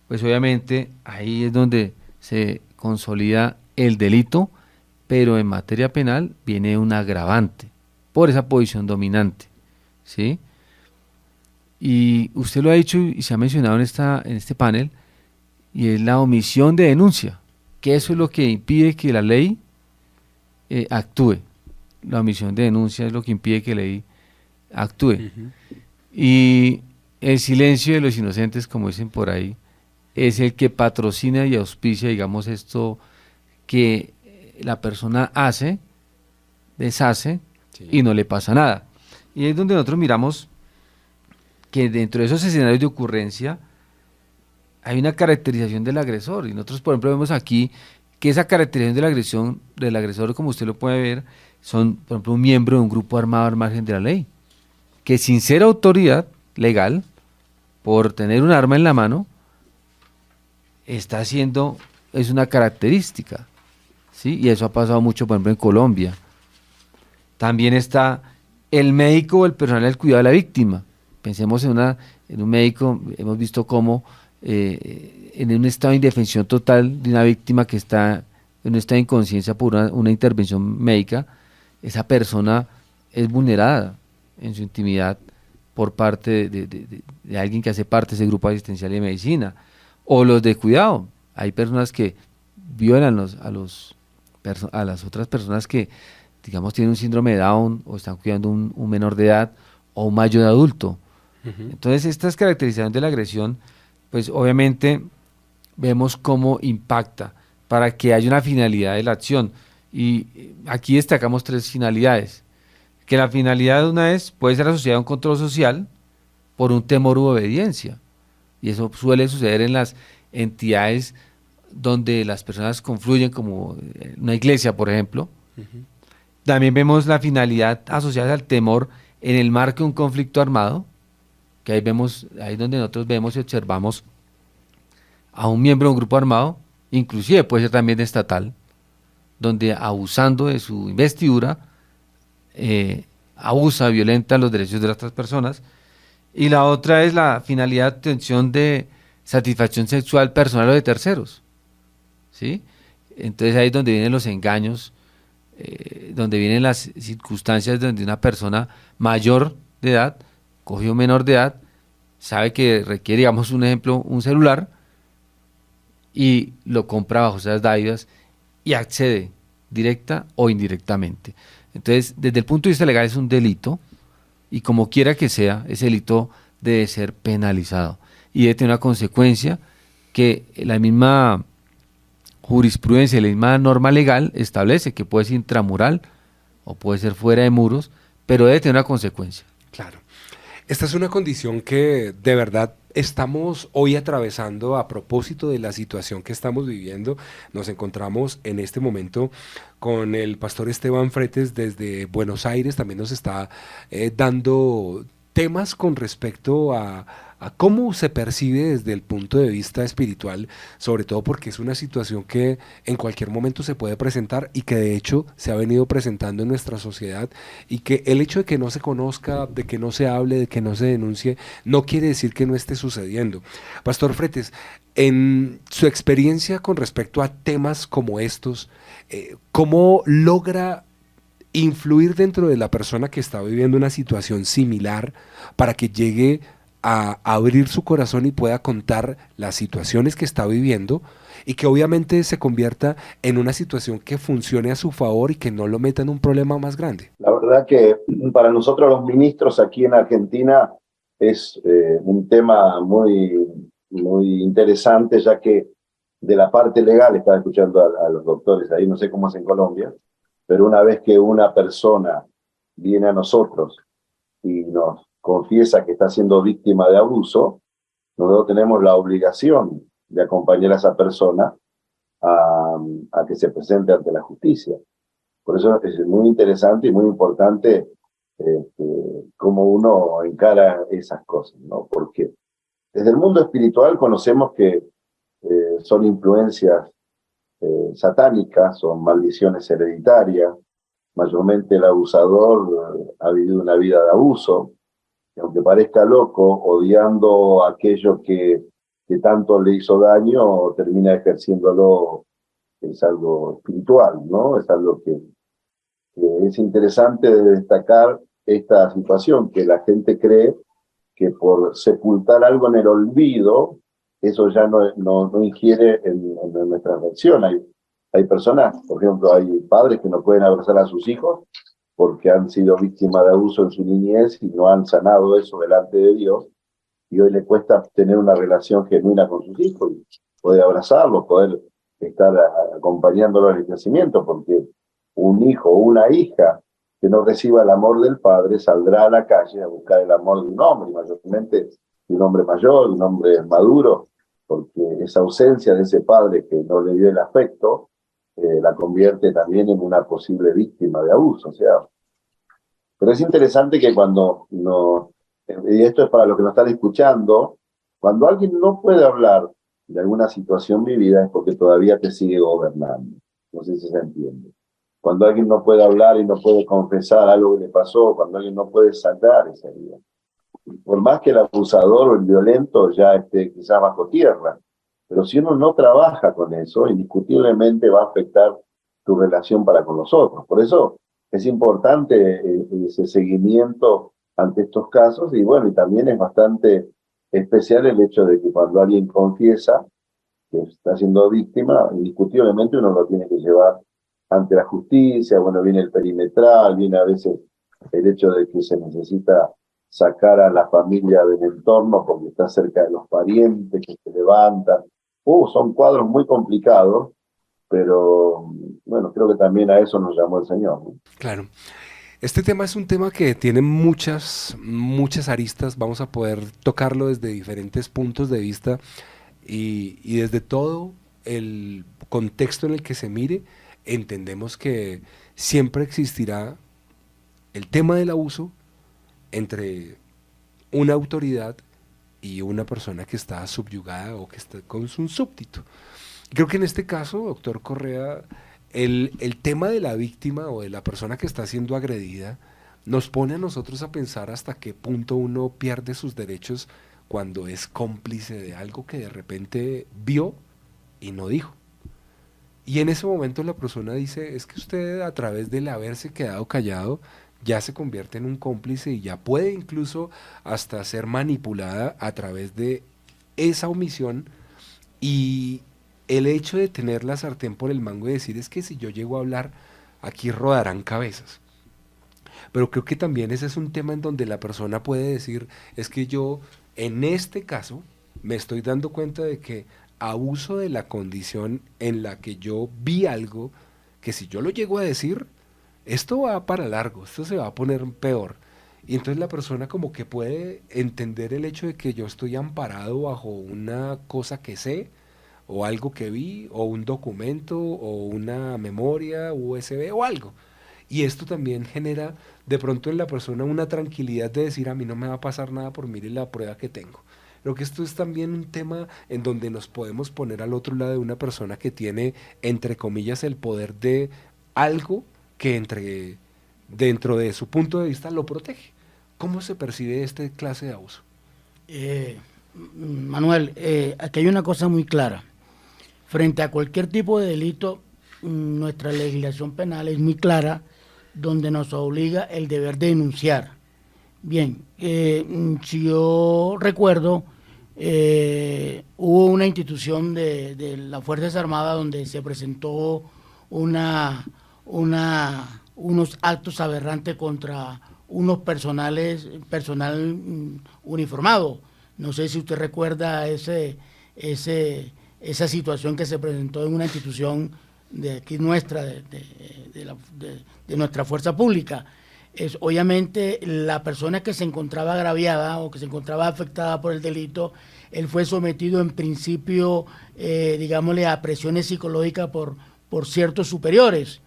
pues obviamente ahí es donde se consolida el delito, pero en materia penal viene un agravante por esa posición dominante, ¿sí? Y usted lo ha dicho y se ha mencionado en este panel, y es la omisión de denuncia, que eso es lo que impide que la ley actúe. La omisión de denuncia es lo que impide que la ley actúe. Y el silencio de los inocentes, como dicen por ahí, es el que patrocina y auspicia, digamos, esto que la persona hace, deshace, sí, y no le pasa nada. Y es donde nosotros miramos que dentro de esos escenarios de ocurrencia hay una caracterización del agresor, y nosotros, por ejemplo, vemos aquí que esa caracterización del agresor, como usted lo puede ver, son, por ejemplo, un miembro de un grupo armado al margen de la ley, que sin ser autoridad legal, por tener un arma en la mano, está haciendo, es una característica, ¿sí? Y eso ha pasado mucho, por ejemplo, en Colombia. También está el médico o el personal del cuidado de la víctima. Pensemos en un médico, hemos visto cómo en un estado de indefensión total de una víctima que está en un estado de inconsciencia por una intervención médica, esa persona es vulnerada en su intimidad por parte de alguien que hace parte de ese grupo asistencial de medicina. O los de cuidado, hay personas que violan a las otras personas que, digamos, tienen un síndrome de Down o están cuidando un menor de edad o un mayor adulto. Entonces, estas caracterizaciones de la agresión, pues obviamente vemos cómo impacta para que haya una finalidad de la acción. Y aquí destacamos 3 finalidades. Que la finalidad de una puede ser asociada a un control social por un temor u obediencia. Y eso suele suceder en las entidades donde las personas confluyen, como una iglesia, por ejemplo. También vemos la finalidad asociada al temor en el marco de un conflicto armado, que ahí donde nosotros vemos y observamos a un miembro de un grupo armado, inclusive puede ser también estatal, donde abusando de su investidura, abusa, violenta los derechos de las otras personas. Y la otra es la finalidad de obtención de satisfacción sexual personal o de terceros, ¿sí? Entonces ahí es donde vienen los engaños, donde vienen las circunstancias donde una persona mayor de edad, cogió menor de edad, sabe que requiere, digamos un ejemplo, un celular, y lo compra bajo esas dádivas y accede directa o indirectamente. Entonces, desde el punto de vista legal es un delito, y como quiera que sea, ese delito debe ser penalizado y debe tener una consecuencia que la misma jurisprudencia, la misma norma legal establece, que puede ser intramural o puede ser fuera de muros, pero debe tener una consecuencia. Claro. Esta es una condición que de verdad estamos hoy atravesando a propósito de la situación que estamos viviendo. Nos encontramos en este momento con el pastor Esteban Fretes desde Buenos Aires. También nos está dando temas con respecto a cómo se percibe desde el punto de vista espiritual, sobre todo porque es una situación que en cualquier momento se puede presentar y que de hecho se ha venido presentando en nuestra sociedad, y que el hecho de que no se conozca, de que no se hable, de que no se denuncie, no quiere decir que no esté sucediendo. Pastor Fretes, en su experiencia con respecto a temas como estos, ¿cómo logra influir dentro de la persona que está viviendo una situación similar para que llegue a abrir su corazón y pueda contar las situaciones que está viviendo, y que obviamente se convierta en una situación que funcione a su favor y que no lo meta en un problema más grande? La verdad que para nosotros los ministros aquí en Argentina es un tema muy, muy interesante, ya que de la parte legal, estaba escuchando a los doctores ahí, no sé cómo es en Colombia, pero una vez que una persona viene a nosotros y nos confiesa que está siendo víctima de abuso, nosotros tenemos la obligación de acompañar a esa persona a que se presente ante la justicia. Por eso es muy interesante y muy importante cómo uno encara esas cosas, ¿no? Porque desde el mundo espiritual conocemos que son influencias satánicas, son maldiciones hereditarias. Mayormente el abusador ha vivido una vida de abuso, y aunque parezca loco, odiando aquello que tanto le hizo daño, termina ejerciéndolo. Es algo espiritual, ¿no? Es algo que es interesante de destacar esta situación, que la gente cree que por sepultar algo en el olvido, eso ya no ingiere en nuestra reacción. Hay personas, por ejemplo, hay padres que no pueden abrazar a sus hijos porque han sido víctimas de abuso en su niñez y no han sanado eso delante de Dios, y hoy le cuesta tener una relación genuina con sus hijos, y poder abrazarlos, poder estar acompañándolos en el crecimiento, porque un hijo o una hija que no reciba el amor del padre saldrá a la calle a buscar el amor de un hombre, mayormente de un hombre mayor, de un hombre maduro, porque esa ausencia de ese padre que no le dio el afecto la convierte también en una posible víctima de abuso. O sea, pero es interesante que cuando y esto es para los que nos están escuchando, cuando alguien no puede hablar de alguna situación vivida es porque todavía te sigue gobernando. No sé si se entiende. Cuando alguien no puede hablar y no puede confesar algo que le pasó, cuando alguien no puede sacar esa herida. Por más que el abusador o el violento ya esté quizás bajo tierra, pero si uno no trabaja con eso, indiscutiblemente va a afectar tu relación para con los otros. Por eso es importante ese seguimiento ante estos casos, y bueno, y también es bastante especial el hecho de que cuando alguien confiesa que está siendo víctima, indiscutiblemente uno lo tiene que llevar ante la justicia. Bueno, viene el perimetral, viene a veces el hecho de que se necesita sacar a la familia del entorno porque está cerca de los parientes que se levantan. Son cuadros muy complicados, pero bueno, creo que también a eso nos llamó el Señor, ¿no? Claro. Este tema es un tema que tiene muchas aristas. Vamos a poder tocarlo desde diferentes puntos de vista y desde todo el contexto en el que se mire, entendemos que siempre existirá el tema del abuso entre una autoridad y una persona que está subyugada o que está con un súbdito. Creo que en este caso, doctor Correa, el tema de la víctima o de la persona que está siendo agredida nos pone a nosotros a pensar hasta qué punto uno pierde sus derechos cuando es cómplice de algo que de repente vio y no dijo. Y en ese momento la persona dice, es que usted a través del haberse quedado callado ya se convierte en un cómplice y ya puede incluso hasta ser manipulada a través de esa omisión, y el hecho de tener la sartén por el mango y decir es que si yo llego a hablar, aquí rodarán cabezas. Pero creo que también ese es un tema en donde la persona puede decir, es que yo en este caso me estoy dando cuenta de que abuso de la condición en la que yo vi algo, que si yo lo llego a decir, esto va para largo, esto se va a poner peor. Y entonces la persona como que puede entender el hecho de que yo estoy amparado bajo una cosa que sé, o algo que vi, o un documento, o una memoria USB, o algo. Y esto también genera de pronto en la persona una tranquilidad de decir, a mí no me va a pasar nada por mire la prueba que tengo. Creo que esto es también un tema en donde nos podemos poner al otro lado de una persona que tiene, entre comillas, el poder de algo que dentro de su punto de vista lo protege. ¿Cómo se percibe esta clase de abuso? Manuel, aquí hay una cosa muy clara. Frente a cualquier tipo de delito, nuestra legislación penal es muy clara, donde nos obliga el deber de denunciar. Bien, si yo recuerdo, hubo una institución de las Fuerzas Armadas donde se presentó unos actos aberrantes contra unos personal uniformado. No sé si usted recuerda esa situación que se presentó en una institución de aquí nuestra, de nuestra fuerza pública. Obviamente la persona que se encontraba agraviada o que se encontraba afectada por el delito, él fue sometido en principio, digámosle, a presiones psicológicas por ciertos superiores,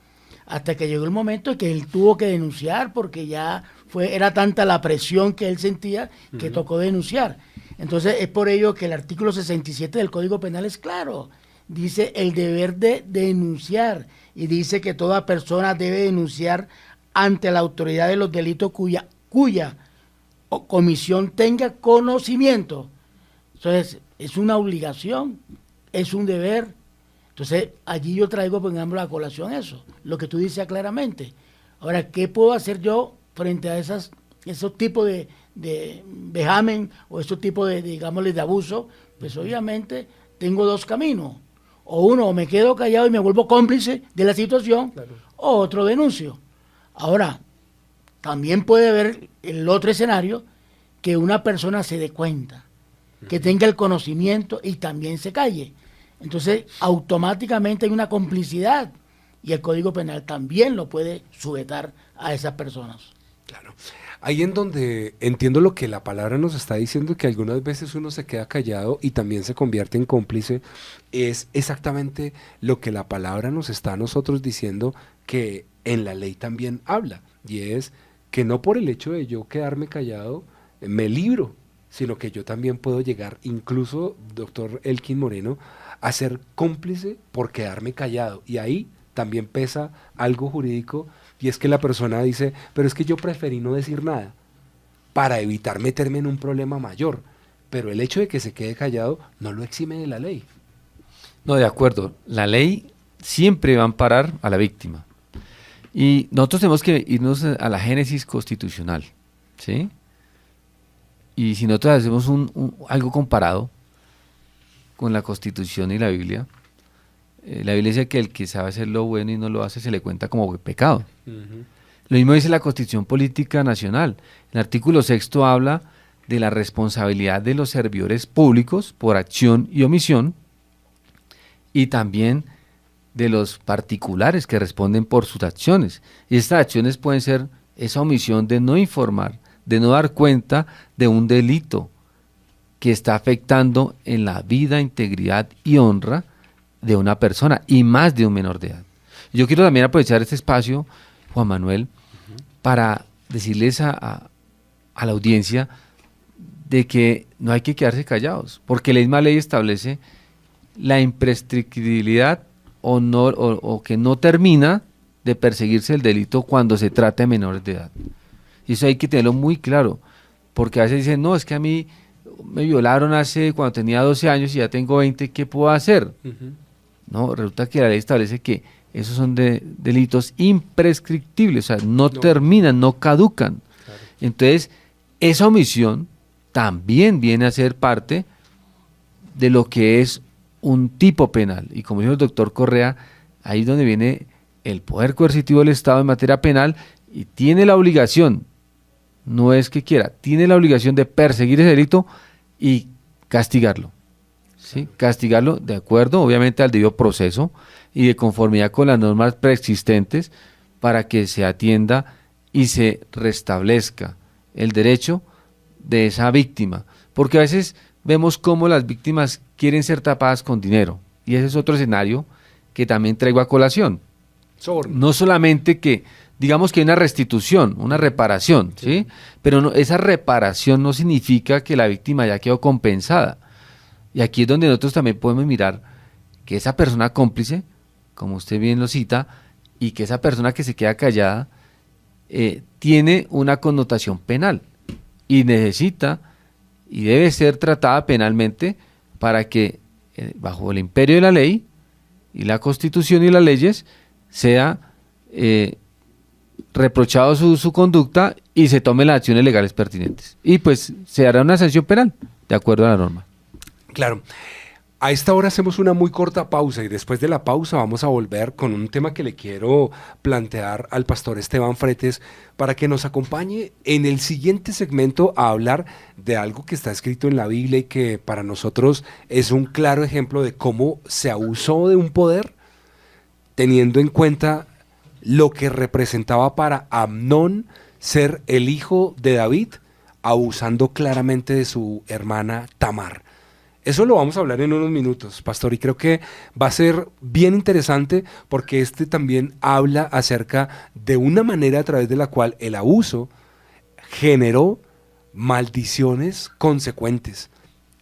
hasta que llegó el momento en que él tuvo que denunciar porque ya era tanta la presión que él sentía que tocó denunciar. Entonces es por ello que el artículo 67 del Código Penal es claro, dice el deber de denunciar, y dice que toda persona debe denunciar ante la autoridad de los delitos cuya comisión tenga conocimiento. Entonces, es una obligación, es un deber. Entonces, allí yo traigo, por ejemplo, a colación eso, lo que tú dices claramente. Ahora, ¿qué puedo hacer yo frente a esos tipos de vejamen o esos tipos de, digámosle, de abuso? Pues obviamente tengo dos caminos. O uno, me quedo callado y me vuelvo cómplice de la situación, claro, o otro denuncio. Ahora, también puede haber el otro escenario, que una persona se dé cuenta, que tenga el conocimiento y también se calle. Entonces, automáticamente hay una complicidad y el Código Penal también lo puede sujetar a esas personas. Claro. Ahí en donde entiendo lo que la palabra nos está diciendo, que algunas veces uno se queda callado y también se convierte en cómplice, es exactamente lo que la palabra nos está a nosotros diciendo que en la ley también habla, y es que no por el hecho de yo quedarme callado me libro, sino que yo también puedo llegar, incluso, doctor Elkin Moreno, a ser cómplice por quedarme callado, y ahí también pesa algo jurídico, y es que la persona dice, pero es que yo preferí no decir nada para evitar meterme en un problema mayor, pero el hecho de que se quede callado no lo exime de la ley. No, de acuerdo, la ley siempre va a amparar a la víctima, y nosotros tenemos que irnos a la génesis constitucional, ¿sí? Y si nosotros hacemos algo comparado con la Constitución y la Biblia dice que el que sabe hacer lo bueno y no lo hace se le cuenta como pecado. Lo mismo dice la Constitución Política Nacional. El artículo 6 habla de la responsabilidad de los servidores públicos por acción y omisión, y también de los particulares que responden por sus acciones. Y estas acciones pueden ser esa omisión de no informar, de no dar cuenta de un delito que está afectando en la vida, integridad y honra de una persona y más de un menor de edad. Yo quiero también aprovechar este espacio, Juan Manuel, para decirles a la audiencia de que no hay que quedarse callados, porque la misma ley establece la imprescriptibilidad o que no termina de perseguirse el delito cuando se trata de menores de edad. Y eso hay que tenerlo muy claro, porque a veces dicen, no, es que a mí me violaron cuando tenía 12 años y ya tengo 20, ¿qué puedo hacer? No, resulta que la ley establece que esos son delitos imprescriptibles, o sea, no terminan, no caducan. Claro. Entonces, esa omisión también viene a ser parte de lo que es un tipo penal. Y como dijo el doctor Correa, ahí es donde viene el poder coercitivo del Estado en materia penal y tiene la obligación, no es que quiera, tiene la obligación de perseguir ese delito y castigarlo. ¿Sí? Castigarlo de acuerdo, obviamente, al debido proceso y de conformidad con las normas preexistentes para que se atienda y se restablezca el derecho de esa víctima. Porque a veces vemos cómo las víctimas quieren ser tapadas con dinero. Y ese es otro escenario que también traigo a colación. No solamente que, digamos que hay una restitución, una reparación, ¿sí? Pero no, esa reparación no significa que la víctima ya quedó compensada. Y aquí es donde nosotros también podemos mirar que esa persona cómplice, como usted bien lo cita, y que esa persona que se queda callada, tiene una connotación penal y necesita y debe ser tratada penalmente para que bajo el imperio de la ley y la Constitución y las leyes sea reprochado su conducta y se tomen las acciones legales pertinentes. Y pues se hará una sanción penal de acuerdo a la norma. Claro. A esta hora hacemos una muy corta pausa y después de la pausa vamos a volver con un tema que le quiero plantear al pastor Esteban Fretes para que nos acompañe en el siguiente segmento a hablar de algo que está escrito en la Biblia y que para nosotros es un claro ejemplo de cómo se abusó de un poder teniendo en cuenta lo que representaba para Amnón ser el hijo de David, abusando claramente de su hermana Tamar. Eso lo vamos a hablar en unos minutos, pastor, y creo que va a ser bien interesante porque también habla acerca de una manera a través de la cual el abuso generó maldiciones consecuentes.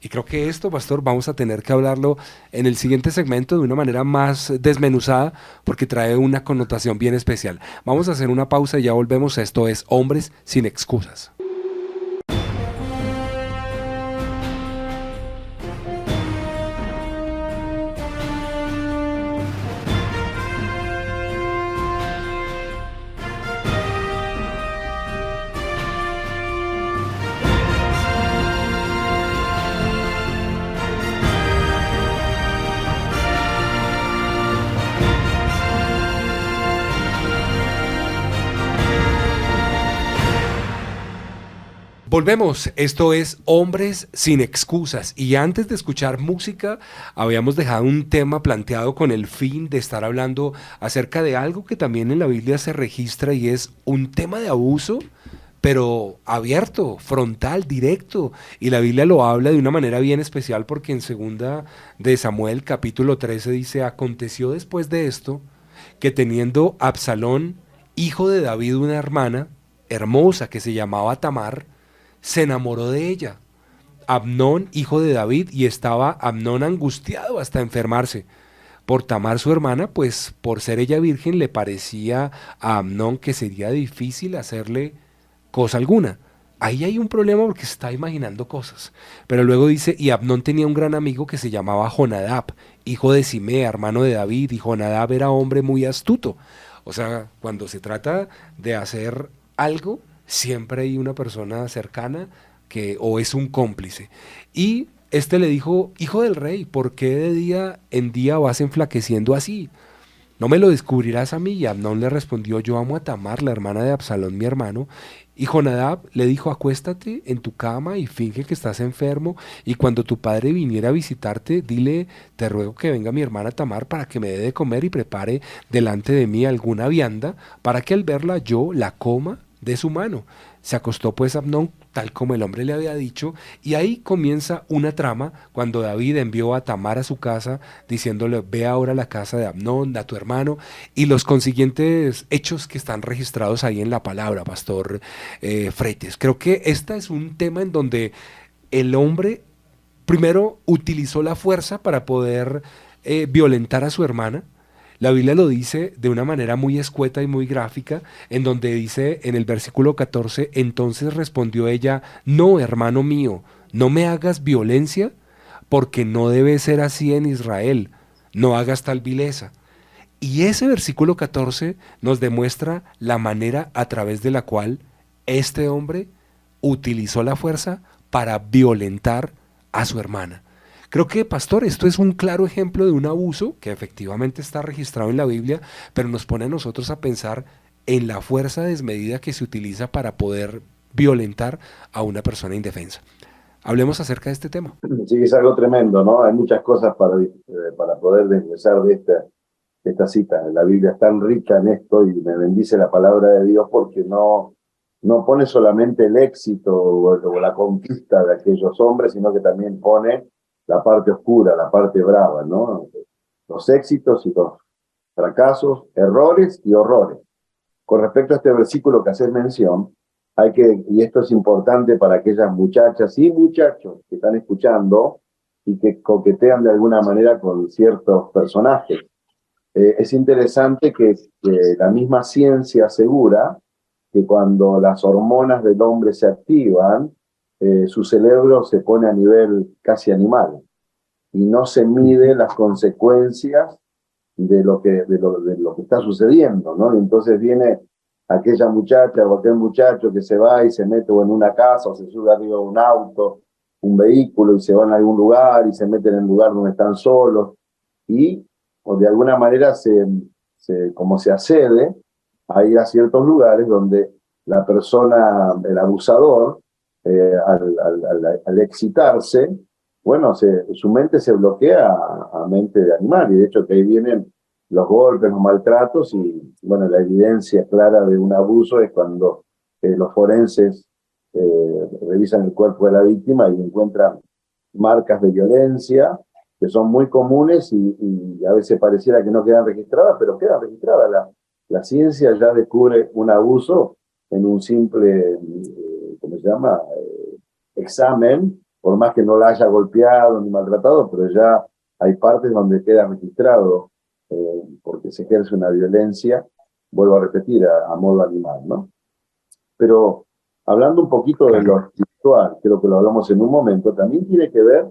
Y creo que esto, pastor, vamos a tener que hablarlo en el siguiente segmento de una manera más desmenuzada porque trae una connotación bien especial. Vamos a hacer una pausa y ya volvemos. Esto es Hombres sin Excusas. Volvemos, esto es Hombres sin Excusas y antes de escuchar música habíamos dejado un tema planteado con el fin de estar hablando acerca de algo que también en la Biblia se registra y es un tema de abuso, pero abierto, frontal, directo, y la Biblia lo habla de una manera bien especial porque en 2 de Samuel capítulo 13 dice: aconteció después de esto que teniendo Absalón, hijo de David, una hermana hermosa que se llamaba Tamar, se enamoró de ella, Amnón, hijo de David, y estaba Amnón angustiado hasta enfermarse por Tamar su hermana, pues por ser ella virgen le parecía a Amnón que sería difícil hacerle cosa alguna. Ahí hay un problema porque se está imaginando cosas. Pero luego dice, y Amnón tenía un gran amigo que se llamaba Jonadab, hijo de Simea, hermano de David, y Jonadab era hombre muy astuto. O sea, cuando se trata de hacer algo, siempre hay una persona cercana que o es un cómplice. Y le dijo: hijo del rey, ¿por qué de día en día vas enflaqueciendo así? ¿No me lo descubrirás a mí? Y Amnón le respondió: yo amo a Tamar, la hermana de Absalón, mi hermano. Y Jonadab le dijo: acuéstate en tu cama y finge que estás enfermo, y cuando tu padre viniera a visitarte, dile: te ruego que venga mi hermana Tamar para que me dé de comer y prepare delante de mí alguna vianda, para que al verla yo la coma de su mano. Se acostó pues Amnón tal como el hombre le había dicho, y ahí comienza una trama cuando David envió a Tamar a su casa diciéndole, ve ahora a la casa de Amnón, a tu hermano, y los consiguientes hechos que están registrados ahí en la palabra, Pastor Freites. Creo que este es un tema en donde el hombre primero utilizó la fuerza para poder violentar a su hermana. La Biblia lo dice de una manera muy escueta y muy gráfica, en donde dice en el versículo 14, entonces respondió ella, no, hermano mío, no me hagas violencia, porque no debe ser así en Israel, no hagas tal vileza. Y ese versículo 14 nos demuestra la manera a través de la cual este hombre utilizó la fuerza para violentar a su hermana. Creo que, pastor, esto es un claro ejemplo de un abuso que efectivamente está registrado en la Biblia, pero nos pone a nosotros a pensar en la fuerza desmedida que se utiliza para poder violentar a una persona indefensa. Hablemos acerca de este tema. Sí, es algo tremendo, ¿no? Hay muchas cosas para poder desglosar de esta cita. La Biblia es tan rica en esto y me bendice la palabra de Dios porque no pone solamente el éxito o la conquista de aquellos hombres, sino que también pone la parte oscura, la parte brava, ¿no? Los éxitos y los fracasos, errores y horrores. Con respecto a este versículo que haces mención, y esto es importante para aquellas muchachas y muchachos que están escuchando y que coquetean de alguna manera con ciertos personajes. Es interesante que la misma ciencia asegura que cuando las hormonas del hombre se activan, su cerebro se pone a nivel casi animal y no se mide las consecuencias de lo que está sucediendo, ¿no? Y entonces viene aquella muchacha o aquel muchacho que se va y se mete o en una casa o se sube arriba de un auto, un vehículo y se van a algún lugar y se meten en el lugar donde están solos y o de alguna manera como se accede a ir a ciertos lugares donde la persona, el abusador, al excitarse, bueno, su mente se bloquea a mente de animal, y de hecho que ahí vienen los golpes, los maltratos, y bueno, la evidencia clara de un abuso es cuando los forenses revisan el cuerpo de la víctima y encuentran marcas de violencia que son muy comunes y a veces pareciera que no quedan registradas, pero quedan registradas. La ciencia ya descubre un abuso en un simple, ¿cómo se llama? Examen, por más que no la haya golpeado ni maltratado, pero ya hay partes donde queda registrado porque se ejerce una violencia, vuelvo a repetir, a modo animal, ¿no? Pero hablando un poquito de lo espiritual, creo que lo hablamos en un momento, también tiene que ver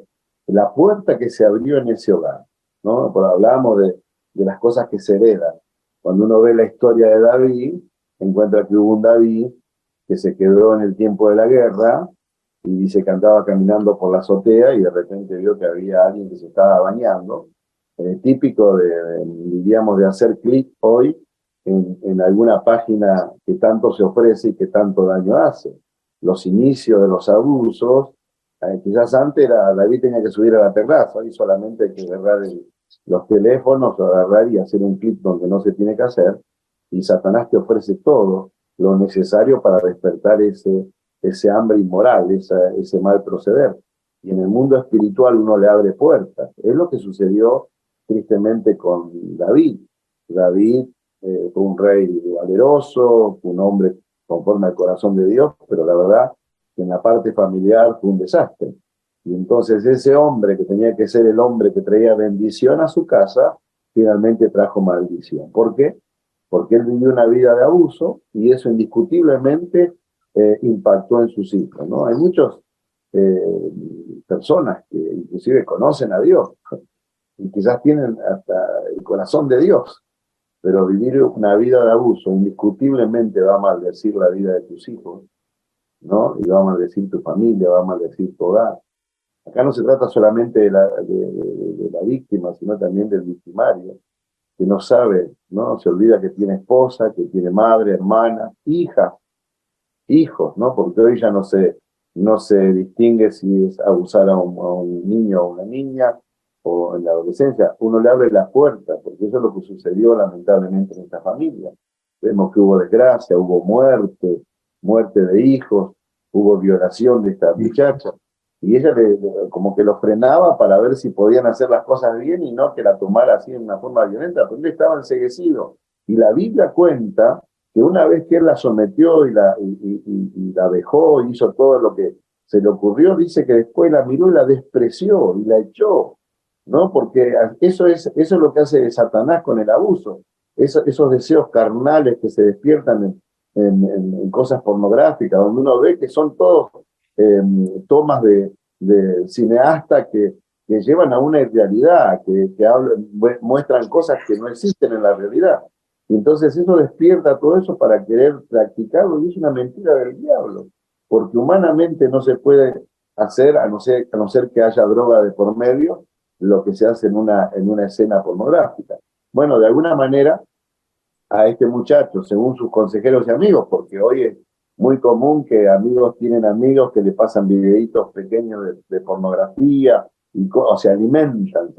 la puerta que se abrió en ese hogar, ¿no? Porque hablamos de las cosas que se heredan. Cuando uno ve la historia de David, encuentra que hubo un David que se quedó en el tiempo de la guerra y dice que andaba caminando por la azotea y de repente vio que había alguien que se estaba bañando. Típico diríamos, de hacer clic hoy en alguna página que tanto se ofrece y que tanto daño hace. Los inicios de los abusos, quizás antes David tenía que subir a la terraza, hoy solamente hay que agarrar los teléfonos, agarrar y hacer un clic donde no se tiene que hacer, y Satanás te ofrece todo lo necesario para despertar ese hambre inmoral, ese mal proceder. Y en el mundo espiritual uno le abre puertas. Es lo que sucedió tristemente con David. David fue un rey valeroso, fue un hombre conforme al corazón de Dios, pero la verdad que en la parte familiar fue un desastre. Y entonces ese hombre que tenía que ser el hombre que traía bendición a su casa, finalmente trajo maldición. ¿Por qué? Porque él vivió una vida de abuso y eso indiscutiblemente impactó en sus hijos, ¿no? Hay muchas personas que inclusive conocen a Dios y quizás tienen hasta el corazón de Dios, pero vivir una vida de abuso indiscutiblemente va a maldecir la vida de tus hijos, ¿no? Y va a maldecir tu familia, va a maldecir tu hogar. Acá no se trata solamente de la víctima, sino también del victimario, que no sabe, ¿no? Se olvida que tiene esposa, que tiene madre, hermana, hija, hijos, ¿no? Porque hoy ya no se distingue si es abusar a un niño o una niña, o en la adolescencia. Uno le abre las puertas, porque eso es lo que sucedió lamentablemente en esta familia. Vemos que hubo desgracia, hubo muerte de hijos, hubo violación de esta muchacha, y ella como que lo frenaba para ver si podían hacer las cosas bien y no que la tomara así en una forma violenta, pero él estaba enceguecido. Y la Biblia cuenta que una vez que él la sometió y la dejó y hizo todo lo que se le ocurrió, dice que después la miró y la despreció y la echó, ¿no? Porque eso es lo que hace Satanás con el abuso. Esos deseos carnales que se despiertan en cosas pornográficas, donde uno ve que son todos tomas de cineasta que llevan a una irrealidad, que muestran cosas que no existen en la realidad. Y entonces eso despierta todo eso para querer practicarlo, y es una mentira del diablo, porque humanamente no se puede hacer, a no ser que haya droga de por medio, lo que se hace en una escena pornográfica. Bueno, de alguna manera, a este muchacho, según sus consejeros y amigos, porque hoy es muy común que amigos tienen amigos que le pasan videitos pequeños de pornografía, o se alimentan,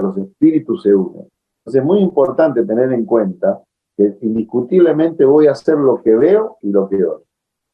los espíritus se unen. Entonces es muy importante tener en cuenta que indiscutiblemente voy a hacer lo que veo y lo que oigo.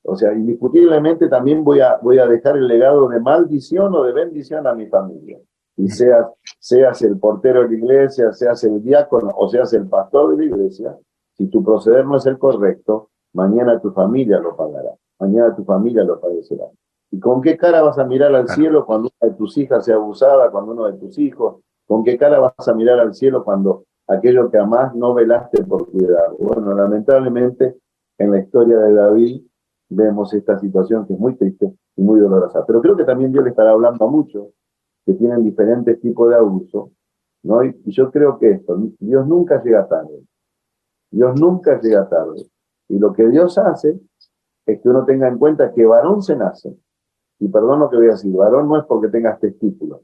O sea, indiscutiblemente también voy a dejar el legado de maldición o de bendición a mi familia. Y seas el portero de la iglesia, seas el diácono o seas el pastor de la iglesia, si tu proceder no es el correcto, mañana tu familia lo pagará. Mañana tu familia lo padecerá. ¿Y con qué cara vas a mirar al cielo cuando una de tus hijas sea abusada, cuando uno de tus hijos? ¿Con qué cara vas a mirar al cielo cuando aquello que amás no velaste por cuidar? Bueno, lamentablemente, en la historia de David vemos esta situación que es muy triste y muy dolorosa. Pero creo que también Dios le estará hablando a muchos que tienen diferentes tipos de abuso, ¿no? Y yo creo que Dios nunca llega tarde. Dios nunca llega tarde. Y lo que Dios hace es que uno tenga en cuenta que varón se nace. Y perdón lo que voy a decir, varón no es porque tengas testículos.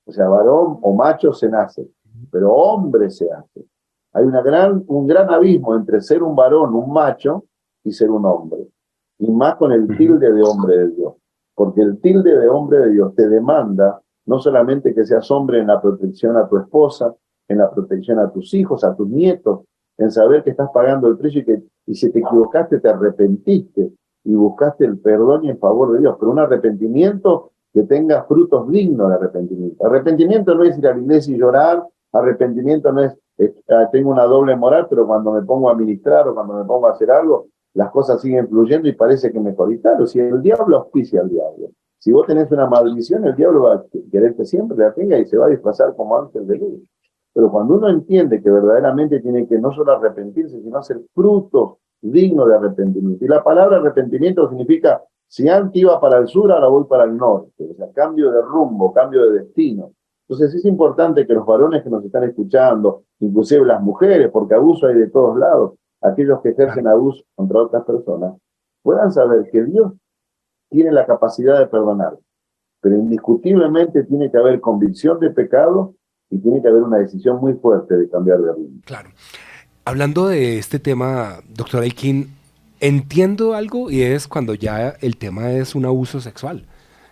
O sea, varón o macho se nace, pero hombre se hace. Hay un gran abismo entre ser un varón, un macho, y ser un hombre. Y más con el tilde de hombre de Dios. Porque el tilde de hombre de Dios te demanda no solamente que seas hombre en la protección a tu esposa, en la protección a tus hijos, a tus nietos, en saber que estás pagando el precio y si te equivocaste, te arrepentiste y buscaste el perdón y el favor de Dios, pero un arrepentimiento que tenga frutos dignos de arrepentimiento. Arrepentimiento no es ir a la iglesia y llorar, arrepentimiento no es tengo una doble moral, pero cuando me pongo a ministrar o cuando me pongo a hacer algo, las cosas siguen fluyendo y parece que mejor. Y claro, si el diablo auspicia al diablo, si vos tenés una maldición, el diablo va a querer que siempre la tenga y se va a disfrazar como ángel de luz. Pero cuando uno entiende que verdaderamente tiene que no solo arrepentirse, sino hacer frutos dignos de arrepentimiento. Y la palabra arrepentimiento significa, si antes iba para el sur, ahora voy para el norte. O sea, cambio de rumbo, cambio de destino. Entonces es importante que los varones que nos están escuchando, inclusive las mujeres, porque abuso hay de todos lados, aquellos que ejercen abuso contra otras personas, puedan saber que Dios tiene la capacidad de perdonar, pero indiscutiblemente tiene que haber convicción de pecado y tiene que haber una decisión muy fuerte de cambiar de rumbo. Claro. Hablando de este tema, doctor Elkin, entiendo algo y es cuando ya el tema es un abuso sexual.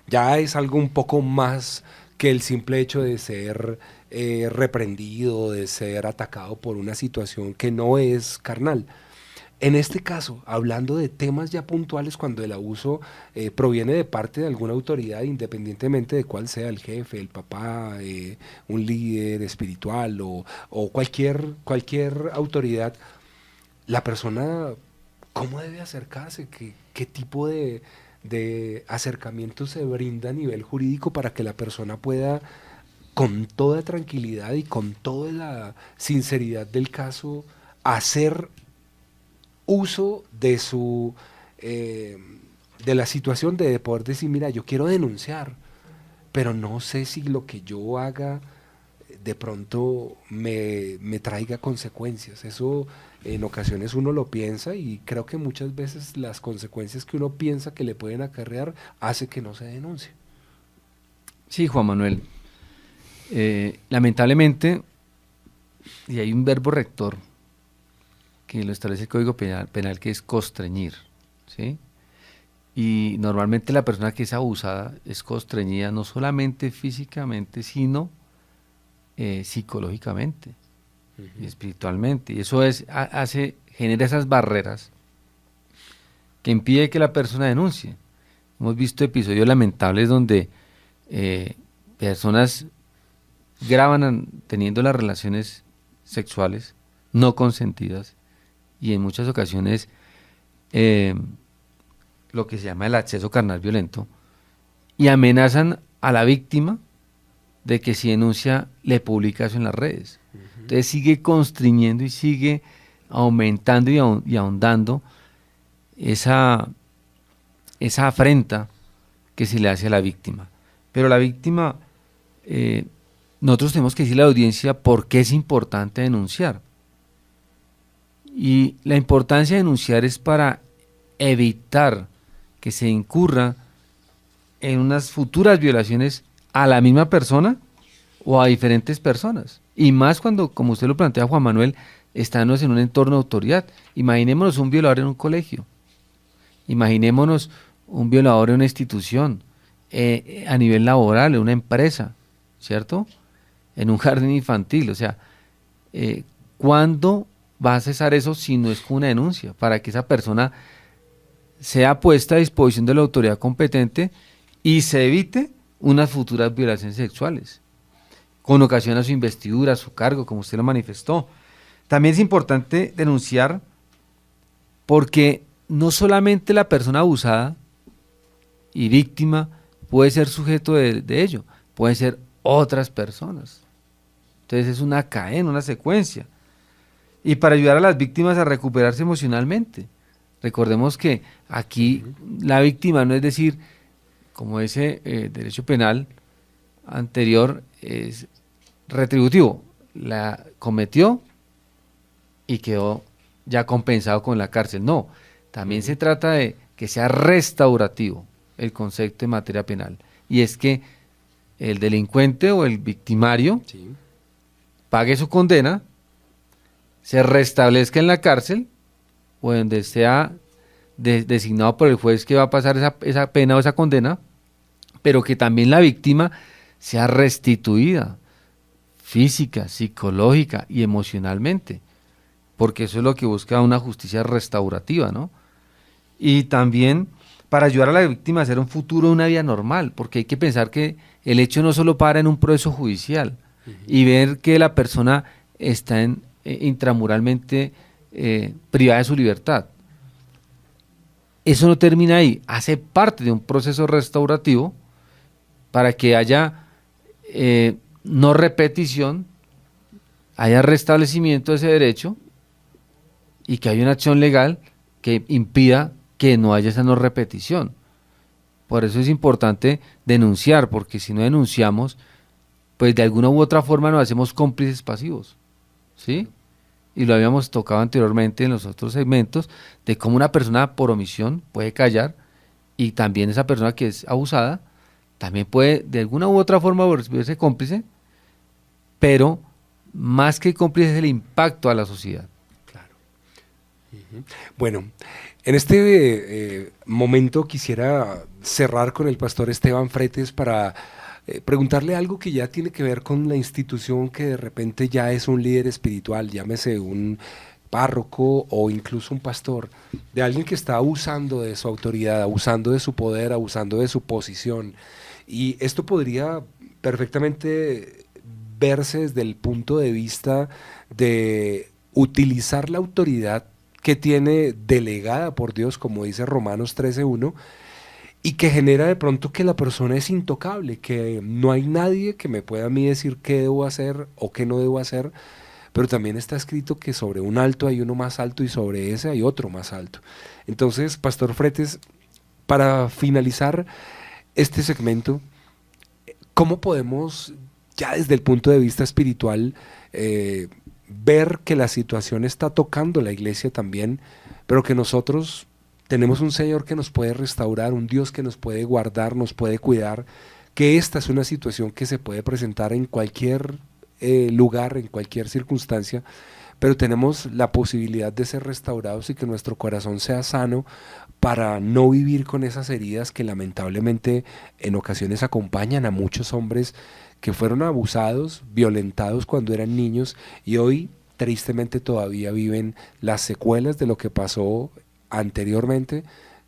Ya es algo un poco más que el simple hecho de ser reprendido, de ser atacado por una situación que no es carnal. En este caso, hablando de temas ya puntuales, cuando el abuso proviene de parte de alguna autoridad, independientemente de cuál sea el jefe, el papá, un líder espiritual o cualquier autoridad, la persona, ¿cómo debe acercarse? ¿Qué tipo de acercamiento se brinda a nivel jurídico para que la persona pueda, con toda tranquilidad y con toda la sinceridad del caso, hacer uso de de la situación de poder decir, mira, yo quiero denunciar, pero no sé si lo que yo haga de pronto me traiga consecuencias? Eso en ocasiones uno lo piensa y creo que muchas veces las consecuencias que uno piensa que le pueden acarrear hace que no se denuncie. Sí, Juan Manuel. Lamentablemente, y hay un verbo rector que lo establece el Código Penal, que es constreñir, ¿sí? Y normalmente la persona que es abusada es constreñida no solamente físicamente, sino psicológicamente y espiritualmente. Y eso genera esas barreras que impide que la persona denuncie. Hemos visto episodios lamentables donde personas graban teniendo las relaciones sexuales no consentidas y en muchas ocasiones lo que se llama el acceso carnal violento, y amenazan a la víctima de que si denuncia le publica eso en las redes. Entonces sigue constriñendo y sigue aumentando y ahondando esa afrenta que se le hace a la víctima. Pero la víctima, nosotros tenemos que decirle a la audiencia por qué es importante denunciar. Y la importancia de denunciar es para evitar que se incurra en unas futuras violaciones a la misma persona o a diferentes personas. Y más cuando, como usted lo plantea, Juan Manuel, estamos en un entorno de autoridad. Imaginémonos un violador en un colegio. Imaginémonos un violador en una institución, a nivel laboral, en una empresa, ¿cierto? En un jardín infantil. O sea, ¿cuándo va a cesar eso si no es con una denuncia? Para que esa persona sea puesta a disposición de la autoridad competente y se evite unas futuras violaciones sexuales, con ocasión a su investidura, a su cargo, como usted lo manifestó. También es importante denunciar porque no solamente la persona abusada y víctima puede ser sujeto de ello, pueden ser otras personas. Entonces es una cadena, una secuencia. Y para ayudar a las víctimas a recuperarse emocionalmente. Recordemos que aquí la víctima no es decir, como ese derecho penal anterior es retributivo, la cometió y quedó ya compensado con la cárcel. No, también se trata de que sea restaurativo el concepto en materia penal. Y es que el delincuente o el victimario pague su condena, se restablezca en la cárcel o donde sea designado por el juez que va a pasar esa pena o esa condena, pero que también la víctima sea restituida física, psicológica y emocionalmente, porque eso es lo que busca una justicia restaurativa, ¿no? Y también para ayudar a la víctima a hacer un futuro, una vida normal, porque hay que pensar que el hecho no solo para en un proceso judicial y ver que la persona está intramuralmente privada de su libertad. Eso no termina ahí, hace parte de un proceso restaurativo para que haya no repetición, haya restablecimiento de ese derecho y que haya una acción legal que impida que no haya esa no repetición. Por eso es importante denunciar, porque si no denunciamos, pues de alguna u otra forma nos hacemos cómplices pasivos, ¿sí? Y lo habíamos tocado anteriormente en los otros segmentos, de cómo una persona por omisión puede callar y también esa persona que es abusada también puede de alguna u otra forma volverse cómplice, pero más que cómplice es el impacto a la sociedad. Claro. Bueno, en este momento quisiera cerrar con el pastor Esteban Fretes para preguntarle algo que ya tiene que ver con la institución que de repente ya es un líder espiritual, llámese un párroco o incluso un pastor, de alguien que está abusando de su autoridad, abusando de su poder, abusando de su posición. Y esto podría perfectamente verse desde el punto de vista de utilizar la autoridad que tiene delegada por Dios, como dice Romanos 13:1, y que genera de pronto que la persona es intocable, que no hay nadie que me pueda a mí decir qué debo hacer o qué no debo hacer, pero también está escrito que sobre un alto hay uno más alto y sobre ese hay otro más alto. Entonces, Pastor Fretes, para finalizar este segmento, ¿cómo podemos, ya desde el punto de vista espiritual, ver que la situación está tocando la iglesia también, pero que nosotros tenemos un Señor que nos puede restaurar, un Dios que nos puede guardar, nos puede cuidar, que esta es una situación que se puede presentar en cualquier lugar, en cualquier circunstancia, pero tenemos la posibilidad de ser restaurados y que nuestro corazón sea sano para no vivir con esas heridas que lamentablemente en ocasiones acompañan a muchos hombres que fueron abusados, violentados cuando eran niños y hoy tristemente todavía viven las secuelas de lo que pasó anteriormente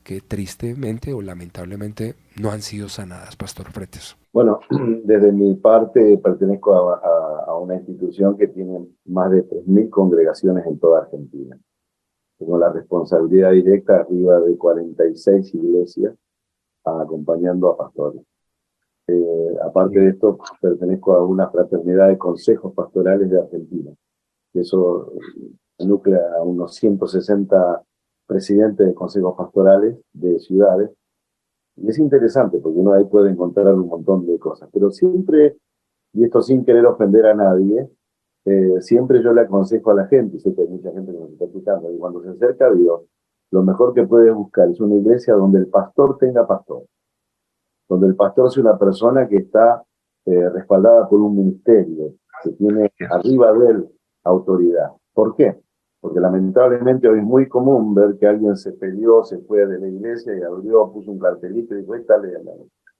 que tristemente o lamentablemente no han sido sanadas, Pastor Fretes? Bueno, desde mi parte pertenezco a una institución que tiene más de 3.000 congregaciones en toda Argentina. Tengo la responsabilidad directa arriba de 46 iglesias acompañando a pastores. Aparte de esto, pertenezco a una fraternidad de consejos pastorales de Argentina. Eso nuclea a unos 160 presidentes de consejos pastorales de ciudades. Y es interesante porque uno ahí puede encontrar un montón de cosas. Pero siempre, y esto sin querer ofender a nadie, siempre yo le aconsejo a la gente, y sé que hay mucha gente que nos está escuchando, y cuando se acerca a Dios, lo mejor que puede buscar es una iglesia donde el pastor tenga pastor, donde el pastor sea una persona que está respaldada por un ministerio, que tiene arriba de él autoridad. ¿Por qué? Porque lamentablemente hoy es muy común ver que alguien se peleó, se fue de la iglesia y abrió, puso un cartelito y dijo, esta es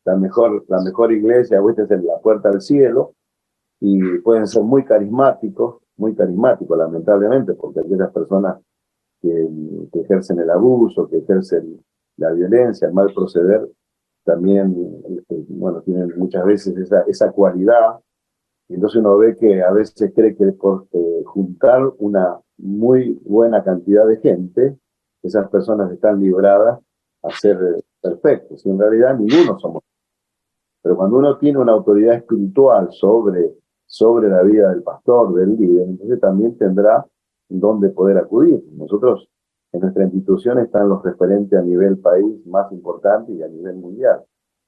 la mejor iglesia, o esta es la puerta al cielo, y pueden ser muy carismáticos, lamentablemente, porque aquellas personas que ejercen el abuso, que ejercen la violencia, el mal proceder, también, bueno, tienen muchas veces esa cualidad. Y entonces uno ve que a veces cree que por juntar una muy buena cantidad de gente, esas personas están libradas a ser perfectos. Y en realidad ninguno somos. Pero cuando uno tiene una autoridad espiritual sobre la vida del pastor, del líder, entonces también tendrá dónde poder acudir. Nosotros, en nuestra institución están los referentes a nivel país más importantes y a nivel mundial.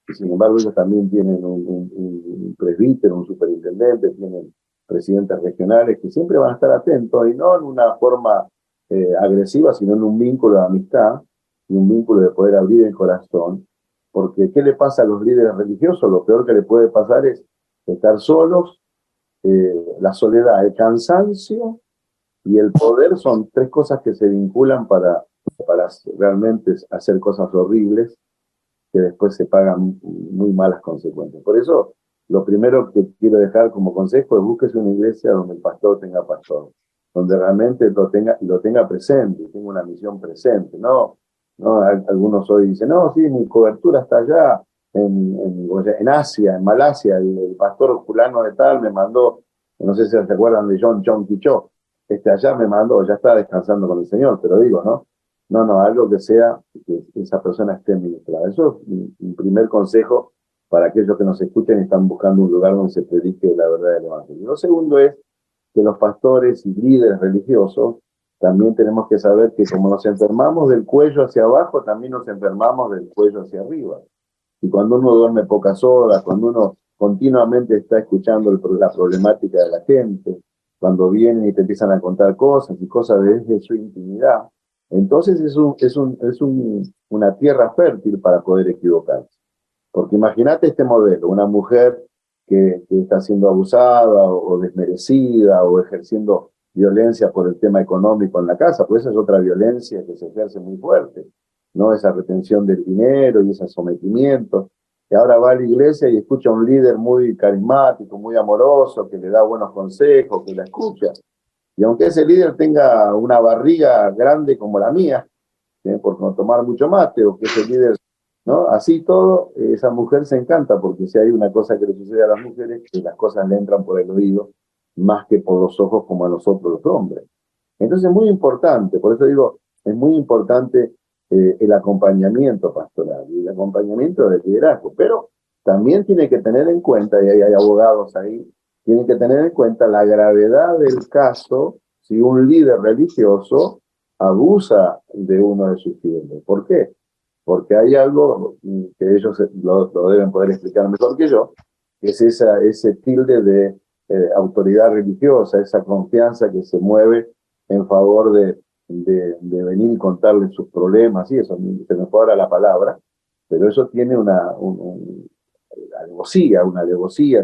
Y sin embargo, ellos también tienen un presbítero, un superintendente, tienen presidentes regionales que siempre van a estar atentos, y no en una forma agresiva, sino en un vínculo de amistad y un vínculo de poder abrir el corazón. Porque ¿qué le pasa a los líderes religiosos? Lo peor que le puede pasar es estar solos, la soledad, el cansancio y el poder son tres cosas que se vinculan para realmente hacer cosas horribles que después se pagan muy malas consecuencias. Por eso, lo primero que quiero dejar como consejo es búsquese una iglesia donde el pastor tenga pastor, donde realmente lo tenga presente, tenga una misión presente. No, algunos hoy dicen, no, sí, mi cobertura está allá, en Asia, en Malasia, el pastor fulano de tal me mandó, no sé si se acuerdan de John Quichó, allá me mandó, ya está descansando con el Señor, pero digo, no, algo que sea, que esa persona esté ministrada. Eso es mi primer consejo para aquellos que nos escuchen y están buscando un lugar donde se predique la verdad del Evangelio. Lo segundo es que los pastores y líderes religiosos también tenemos que saber que como nos enfermamos del cuello hacia abajo, también nos enfermamos del cuello hacia arriba. Y cuando uno duerme pocas horas, cuando uno continuamente está escuchando la problemática de la gente, cuando vienen y te empiezan a contar cosas y cosas desde su intimidad, entonces es una tierra fértil para poder equivocarse. Porque imagínate este modelo, una mujer que está siendo abusada o desmerecida o ejerciendo violencia por el tema económico en la casa, pues esa es otra violencia que se ejerce muy fuerte, ¿no? Esa retención del dinero y ese sometimiento. Que ahora va a la iglesia y escucha a un líder muy carismático, muy amoroso, que le da buenos consejos, que la escucha. Y aunque ese líder tenga una barriga grande como la mía, por no tomar mucho mate, o que ese líder, ¿no? Así todo, esa mujer se encanta, porque si hay una cosa que le sucede a las mujeres, que las cosas le entran por el oído, más que por los ojos como a nosotros los hombres. Entonces es muy importante, por eso digo, es muy importante el acompañamiento pastoral y el acompañamiento del liderazgo, pero también tiene que tener en cuenta, y hay abogados ahí, tienen que tener en cuenta la gravedad del caso si un líder religioso abusa de uno de sus fieles. ¿Por qué? Porque hay algo que ellos lo deben poder explicar mejor que yo, que es ese tilde de autoridad religiosa, esa confianza que se mueve en favor de venir y contarle sus problemas, y eso, se me fue ahora la palabra, pero eso tiene una alevosía,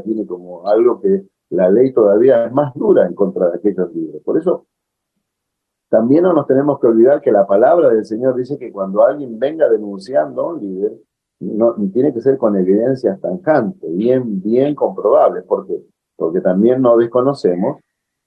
tiene como algo que la ley todavía es más dura en contra de aquellos líderes. Por eso, también no nos tenemos que olvidar que la palabra del Señor dice que cuando alguien venga denunciando a un líder, no, tiene que ser con evidencias tangibles, bien comprobables. ¿Por qué? Porque también no desconocemos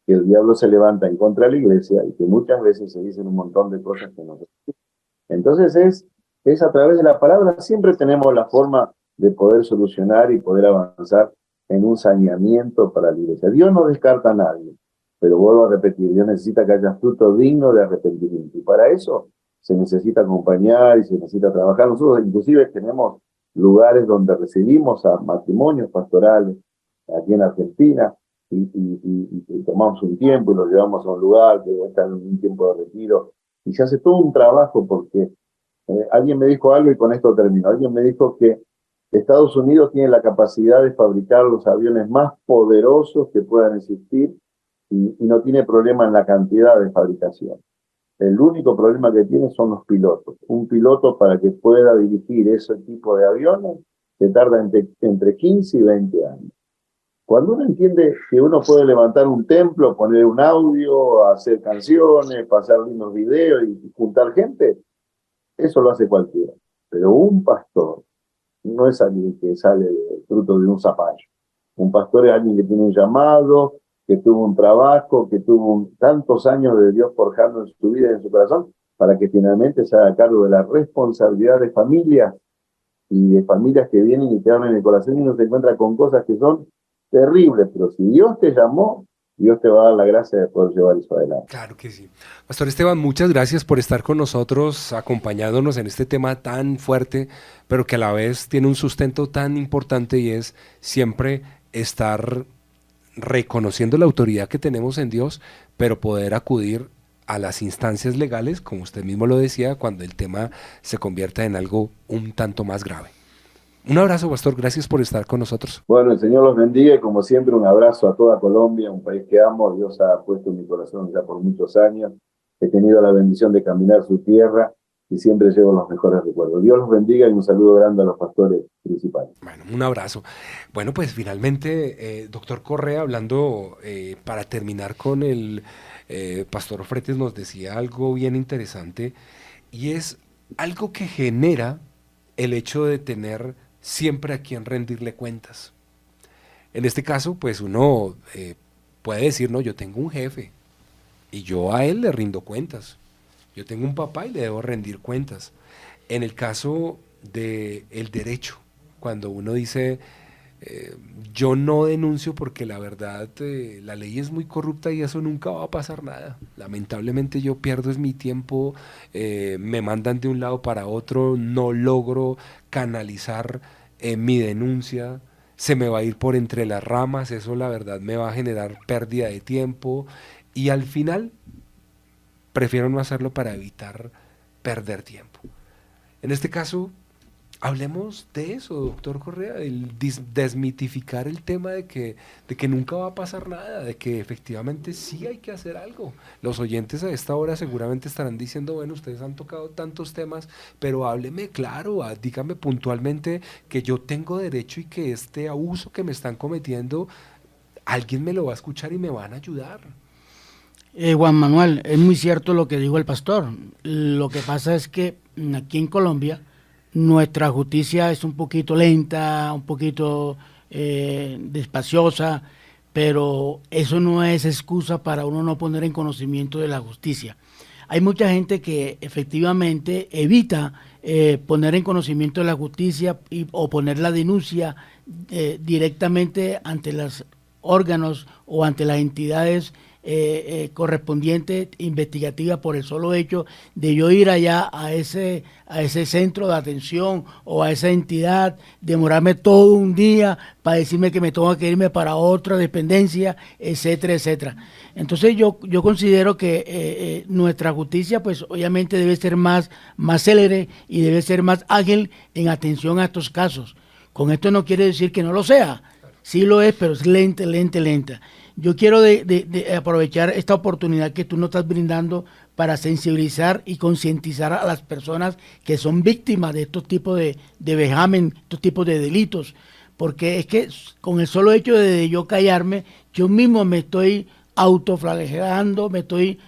que el diablo se levanta en contra de la iglesia y que muchas veces se dicen un montón de cosas que no se dicen. Entonces es a través de la palabra, siempre tenemos la forma de poder solucionar y poder avanzar en un saneamiento para la iglesia. Dios no descarta a nadie, pero vuelvo a repetir, Dios necesita que haya fruto digno de arrepentimiento. Y para eso se necesita acompañar y se necesita trabajar. Nosotros inclusive tenemos lugares donde recibimos a matrimonios pastorales aquí en Argentina y tomamos un tiempo y los llevamos a un lugar que está en un tiempo de retiro y se hace todo un trabajo porque alguien me dijo algo y con esto termino. Alguien me dijo que Estados Unidos tiene la capacidad de fabricar los aviones más poderosos que puedan existir y no tiene problema en la cantidad de fabricación. El único problema que tiene son los pilotos. Un piloto para que pueda dirigir ese tipo de aviones se tarda entre 15 y 20 años. Cuando uno entiende que uno puede levantar un templo, poner un audio, hacer canciones, pasar lindos videos y juntar gente, eso lo hace cualquiera. Pero un pastor no es alguien que sale fruto de un zapallo. Un pastor es alguien que tiene un llamado, que tuvo un trabajo, que tuvo tantos años de Dios forjando en su vida y en su corazón, para que finalmente se haga cargo de la responsabilidad de familias y de familias que vienen y te abren el corazón y uno se encuentra con cosas que son terribles, pero si Dios te llamó, Dios te va a dar la gracia de poder llevar eso adelante. Claro que sí. Pastor Esteban, muchas gracias por estar con nosotros, acompañándonos en este tema tan fuerte, pero que a la vez tiene un sustento tan importante y es siempre estar reconociendo la autoridad que tenemos en Dios, pero poder acudir a las instancias legales, como usted mismo lo decía, cuando el tema se convierta en algo un tanto más grave. Un abrazo, pastor, gracias por estar con nosotros. Bueno, el Señor los bendiga y como siempre un abrazo a toda Colombia, un país que amo. Dios ha puesto en mi corazón ya por muchos años. He tenido la bendición de caminar su tierra y siempre llevo los mejores recuerdos. Dios los bendiga y un saludo grande a los pastores principales. Bueno, un abrazo. Bueno, pues finalmente, doctor Correa, hablando para terminar con el pastor Fretes, nos decía algo bien interesante y es algo que genera el hecho de tener siempre a quien rendirle cuentas. En este caso, pues uno puede decir, no, yo tengo un jefe y yo a él le rindo cuentas. Yo tengo un papá y le debo rendir cuentas. En el caso del derecho, cuando uno dice, yo no denuncio porque la verdad la ley es muy corrupta y eso nunca va a pasar nada. Lamentablemente yo pierdo es mi tiempo, me mandan de un lado para otro, no logro canalizar mi denuncia, se me va a ir por entre las ramas, eso la verdad me va a generar pérdida de tiempo y al final prefiero no hacerlo para evitar perder tiempo. En este caso, hablemos de eso, doctor Correa, el desmitificar el tema de que nunca va a pasar nada, de que efectivamente sí hay que hacer algo. Los oyentes a esta hora seguramente estarán diciendo, bueno, ustedes han tocado tantos temas, pero hábleme claro, dígame puntualmente que yo tengo derecho y que este abuso que me están cometiendo, alguien me lo va a escuchar y me van a ayudar. Juan Manuel, es muy cierto lo que dijo el pastor. Lo que pasa es que aquí en Colombia nuestra justicia es un poquito lenta, un poquito despaciosa, pero eso no es excusa para uno no poner en conocimiento de la justicia. Hay mucha gente que efectivamente evita poner en conocimiento de la justicia o poner la denuncia directamente ante los órganos o ante las entidades correspondiente investigativa por el solo hecho de yo ir allá a ese centro de atención o a esa entidad, demorarme todo un día para decirme que me tengo que irme para otra dependencia, etcétera, etcétera. Entonces yo considero que nuestra justicia pues obviamente debe ser más célere y debe ser más ágil en atención a estos casos. Con esto no quiere decir que no lo sea, sí lo es, pero es lenta. Yo quiero de aprovechar esta oportunidad que tú nos estás brindando para sensibilizar y concientizar a las personas que son víctimas de estos tipos de vejamen, estos tipos de delitos, porque es que con el solo hecho de yo callarme, yo mismo me estoy autoflagelando, me estoy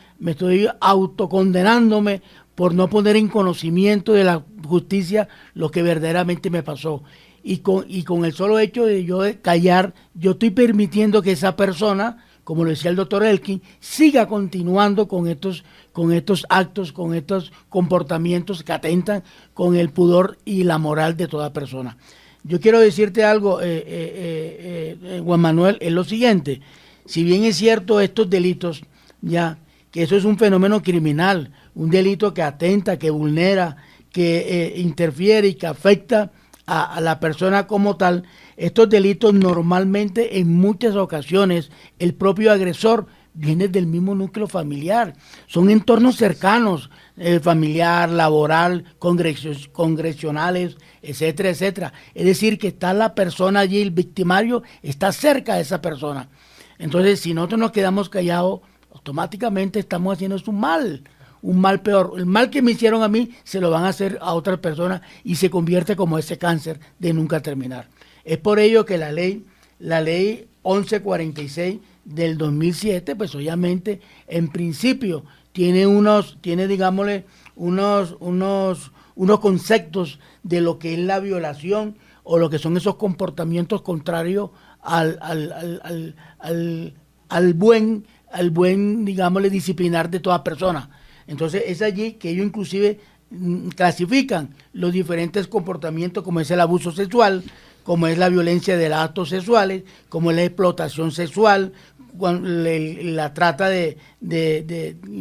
autocondenándome por no poner en conocimiento de la justicia lo que verdaderamente me pasó. Y con el solo hecho de yo callar, yo estoy permitiendo que esa persona como lo decía el doctor Elkin, siga continuando con estos actos, con estos comportamientos que atentan con el pudor y la moral de toda persona. Yo quiero decirte algo, Juan Manuel, es lo siguiente: si bien es cierto estos delitos, ya que eso es un fenómeno criminal, un delito que atenta, que vulnera, que interfiere y que afecta a la persona como tal, estos delitos normalmente en muchas ocasiones el propio agresor viene del mismo núcleo familiar, son entornos cercanos, familiar, laboral, congresionales, etcétera, etcétera. Es decir, que está la persona allí, el victimario está cerca de esa persona. Entonces, si nosotros nos quedamos callados, automáticamente estamos haciendo un mal peor. El mal que me hicieron a mí se lo van a hacer a otras personas y se convierte como ese cáncer de nunca terminar. Es por ello que la ley 1146 del 2007, pues obviamente en principio tiene digámosle, unos conceptos de lo que es la violación o lo que son esos comportamientos contrarios al buen, digámosle, disciplinar de toda persona. Entonces es allí que ellos inclusive clasifican los diferentes comportamientos, como es el abuso sexual, como es la violencia de los actos sexuales, como es la explotación sexual, la trata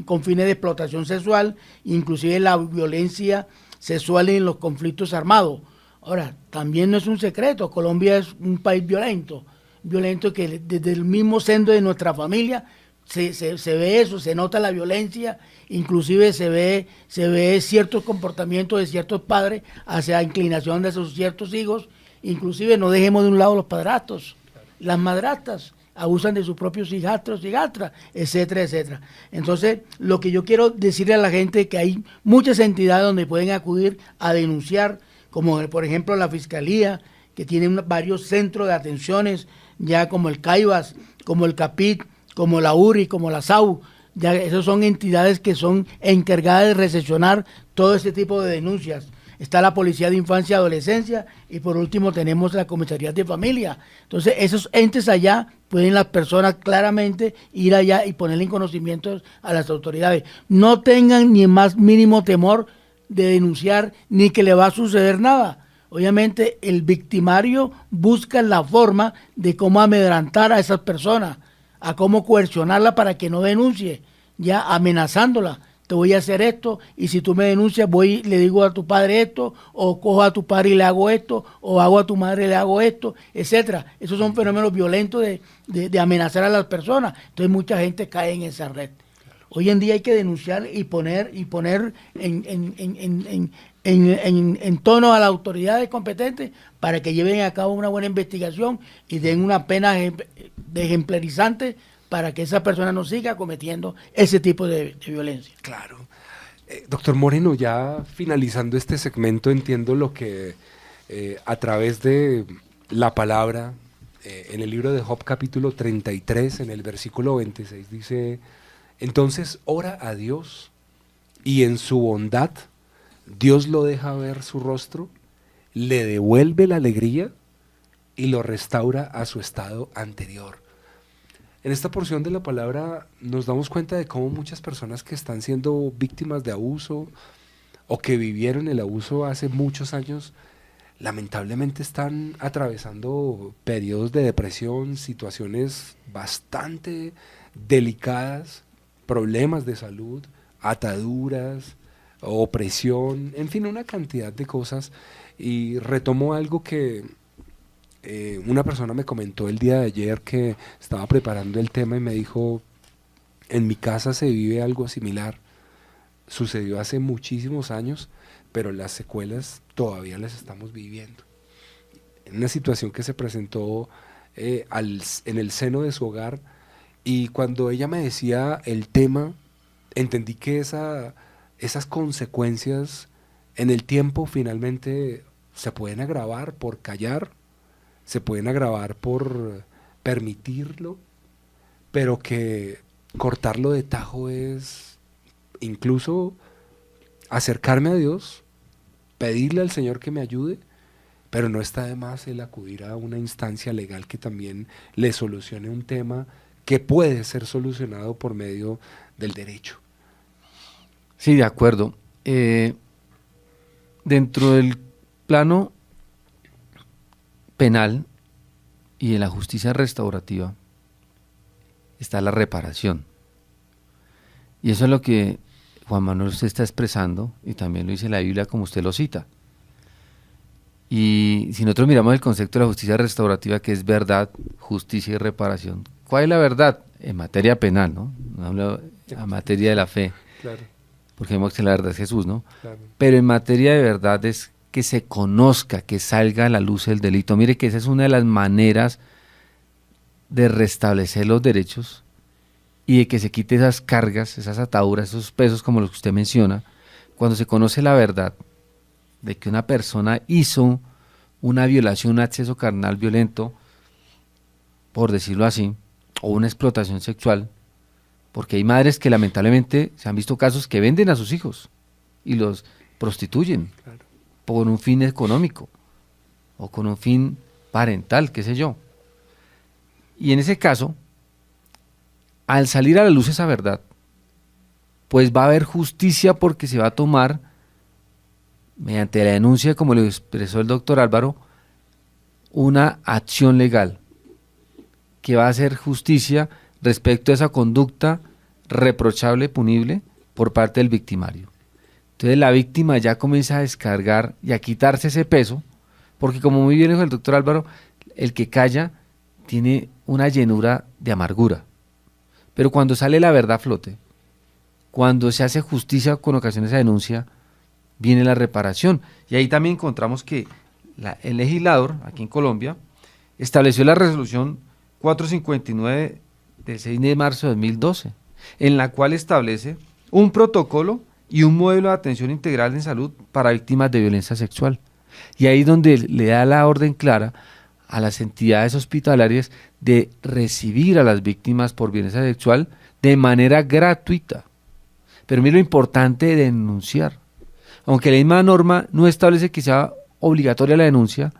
con fines de explotación sexual, inclusive la violencia sexual en los conflictos armados. Ahora, también no es un secreto, Colombia es un país violento que desde el mismo seno de nuestra familia se ve eso, se nota la violencia, inclusive se ve ciertos comportamientos de ciertos padres hacia inclinación de sus ciertos hijos, inclusive no dejemos de un lado los padrastros, las madrastas abusan de sus propios hijastros, hijastras, etcétera, etcétera. Entonces, lo que yo quiero decirle a la gente es que hay muchas entidades donde pueden acudir a denunciar, como por ejemplo la Fiscalía, que tiene varios centros de atenciones, ya como el CAIBAS, como el CAPIT, como la URI, como la SAU, ya esas son entidades que son encargadas de recepcionar todo este tipo de denuncias. Está la Policía de Infancia y Adolescencia y por último tenemos la Comisaría de Familia. Entonces esos entes allá pueden las personas claramente ir allá y ponerle en conocimiento a las autoridades. No tengan ni el más mínimo temor de denunciar ni que le va a suceder nada. Obviamente el victimario busca la forma de cómo amedrantar a esas personas, a cómo coercionarla para que no denuncie, ya amenazándola. Te voy a hacer esto y si tú me denuncias le digo a tu padre esto, o cojo a tu padre y le hago esto, o hago a tu madre y le hago esto, etcétera. Esos son fenómenos violentos de amenazar a las personas. Entonces mucha gente cae en esa red. Hoy en día hay que denunciar y poner en tono a las autoridades competentes para que lleven a cabo una buena investigación y den una pena ejemplarizante para que esa persona no siga cometiendo ese tipo de violencia. Claro. Doctor Moreno, ya finalizando este segmento, entiendo lo que a través de la palabra, en el libro de Job capítulo 33, en el versículo 26, dice: entonces ora a Dios y en su bondad Dios lo deja ver su rostro, le devuelve la alegría y lo restaura a su estado anterior. En esta porción de la palabra nos damos cuenta de cómo muchas personas que están siendo víctimas de abuso o que vivieron el abuso hace muchos años, lamentablemente están atravesando periodos de depresión, situaciones bastante delicadas, problemas de salud, ataduras, opresión, en fin, una cantidad de cosas. Y retomo algo que una persona me comentó el día de ayer, que estaba preparando el tema y me dijo: en mi casa se vive algo similar, sucedió hace muchísimos años, pero las secuelas todavía las estamos viviendo. Una situación que se presentó en el seno de su hogar, y cuando ella me decía el tema, entendí que esas consecuencias en el tiempo finalmente se pueden agravar por callar, se pueden agravar por permitirlo, pero que cortarlo de tajo es incluso acercarme a Dios, pedirle al Señor que me ayude, pero no está de más el acudir a una instancia legal que también le solucione un tema que puede ser solucionado por medio del derecho. Sí, de acuerdo. Dentro del plano penal y de la justicia restaurativa está la reparación. Y eso es lo que Juan Manuel usted está expresando, y también lo dice la Biblia como usted lo cita. Y si nosotros miramos el concepto de la justicia restaurativa, que es verdad, justicia y reparación, ¿cuál es la verdad? En materia penal, ¿no? No hablo en materia de la fe, Claro, porque vemos que la verdad es Jesús, ¿no? claro. Pero en materia de verdad es que se conozca, que salga a la luz el delito. Mire que esa es una de las maneras de restablecer los derechos y de que se quite esas cargas, esas ataduras, esos pesos como los que usted menciona, cuando se conoce la verdad de que una persona hizo una violación, un acceso carnal violento, por decirlo así, o una explotación sexual, porque hay madres que lamentablemente se han visto casos que venden a sus hijos y los prostituyen Claro. por un fin económico o con un fin parental, qué sé yo. Y en ese caso, al salir a la luz esa verdad, pues va a haber justicia porque se va a tomar, mediante la denuncia, como lo expresó el doctor Álvaro, una acción legal que va a hacer justicia respecto a esa conducta reprochable, punible, por parte del victimario. Entonces la víctima ya comienza a descargar y a quitarse ese peso, porque como muy bien dijo el doctor Álvaro, el que calla tiene una llenura de amargura. Pero cuando sale la verdad a flote, cuando se hace justicia con ocasión de esa denuncia, viene la reparación. Y ahí también encontramos que el legislador, aquí en Colombia, estableció la resolución 459 del 6 de marzo de 2012, en la cual establece un protocolo y un modelo de atención integral en salud para víctimas de violencia sexual. Y ahí es donde le da la orden clara a las entidades hospitalarias de recibir a las víctimas por violencia sexual de manera gratuita. Pero mire lo importante de denunciar. Aunque la misma norma no establece que sea obligatoria la denuncia,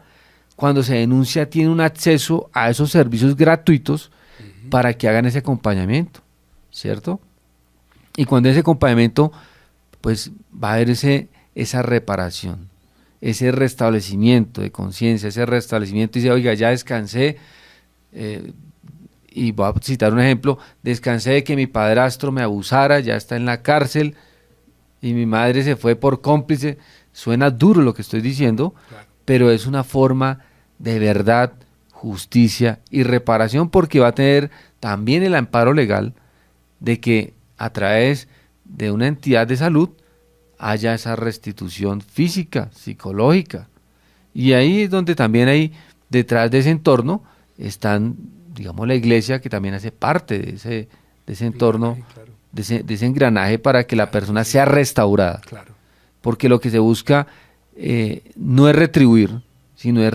cuando se denuncia tiene un acceso a esos servicios gratuitos para que hagan ese acompañamiento, ¿cierto? Y cuando ese acompañamiento, pues va a haber esa reparación, ese restablecimiento de conciencia, ese restablecimiento y dice, oiga, ya descansé, y voy a citar un ejemplo, descansé de que mi padrastro me abusara, ya está en la cárcel y mi madre se fue por cómplice. Suena duro lo que estoy diciendo, Claro. pero es una forma de verdad, justicia y reparación, porque va a tener también el amparo legal de que a través de una entidad de salud haya esa restitución física, psicológica. Y ahí es donde también hay, detrás de ese entorno, están, digamos, la iglesia, que también hace parte de ese entorno, Claro, de ese engranaje para que la persona sea restaurada. claro. Porque lo que se busca no es retribuir, sino es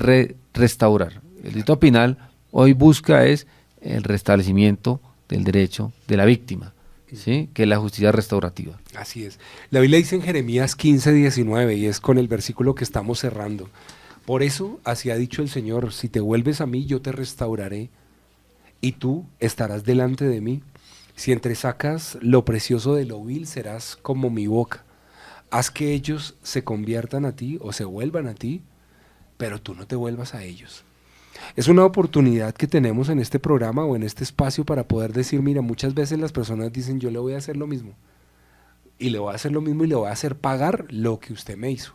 restaurar. El delito penal hoy busca es el restablecimiento del derecho de la víctima, ¿sí? Que es la justicia restaurativa. Así es. La Biblia dice en Jeremías 15:19, y es con el versículo que estamos cerrando. Por eso, así ha dicho el Señor, si te vuelves a mí, yo te restauraré, y tú estarás delante de mí. Si entresacas lo precioso de lo vil, serás como mi boca. Haz que ellos se conviertan a ti o se vuelvan a ti, pero tú no te vuelvas a ellos. Es una oportunidad que tenemos en este programa o en este espacio para poder decir, mira, muchas veces las personas dicen, yo le voy a hacer lo mismo. Y le voy a hacer lo mismo y le voy a hacer pagar lo que usted me hizo.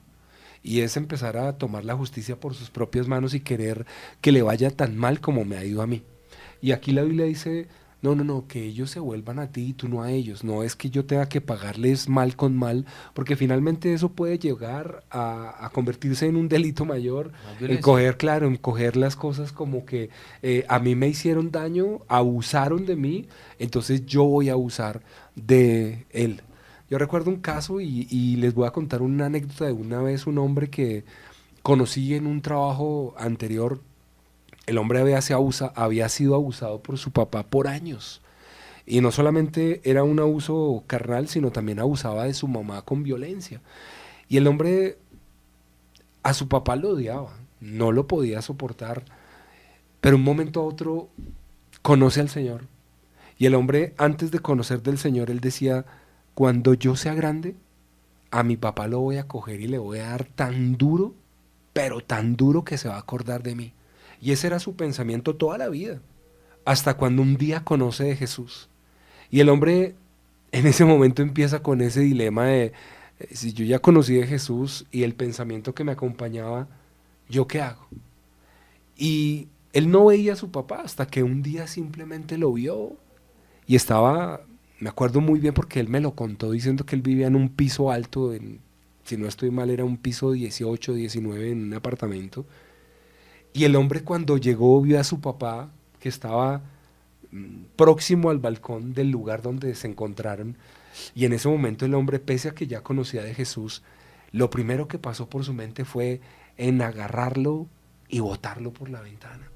Y es empezar a tomar la justicia por sus propias manos y querer que le vaya tan mal como me ha ido a mí. Y aquí la Biblia dice, no, que ellos se vuelvan a ti y tú no a ellos. No es que yo tenga que pagarles mal con mal, porque finalmente eso puede llegar a convertirse en un delito mayor, en coger las cosas como que a mí me hicieron daño, abusaron de mí, entonces yo voy a abusar de él. Yo recuerdo un caso y les voy a contar una anécdota de una vez un hombre que conocí en un trabajo anterior. El hombre había sido abusado por su papá por años. Y no solamente era un abuso carnal, sino también abusaba de su mamá con violencia. Y el hombre a su papá lo odiaba, no lo podía soportar. Pero un momento a otro conoce al Señor Y el hombre, antes de conocer del Señor, él decía, cuando yo sea grande, a mi papá lo voy a coger y le voy a dar tan duro, pero tan duro que se va a acordar de mí. Y ese era su pensamiento toda la vida, hasta cuando un día conoce de Jesús. Y el hombre en ese momento empieza con ese dilema de, si yo ya conocí de Jesús y el pensamiento que me acompañaba, ¿yo qué hago? Y él no veía a su papá hasta que un día simplemente lo vio y estaba, me acuerdo muy bien porque él me lo contó diciendo que él vivía en un piso alto, si no estoy mal era un piso 18, 19 en un apartamento. Y el hombre cuando llegó vio a su papá que estaba próximo al balcón del lugar donde se encontraron. Y en ese momento el hombre, pese a que ya conocía de Jesús, lo primero que pasó por su mente fue en agarrarlo y botarlo por la ventana.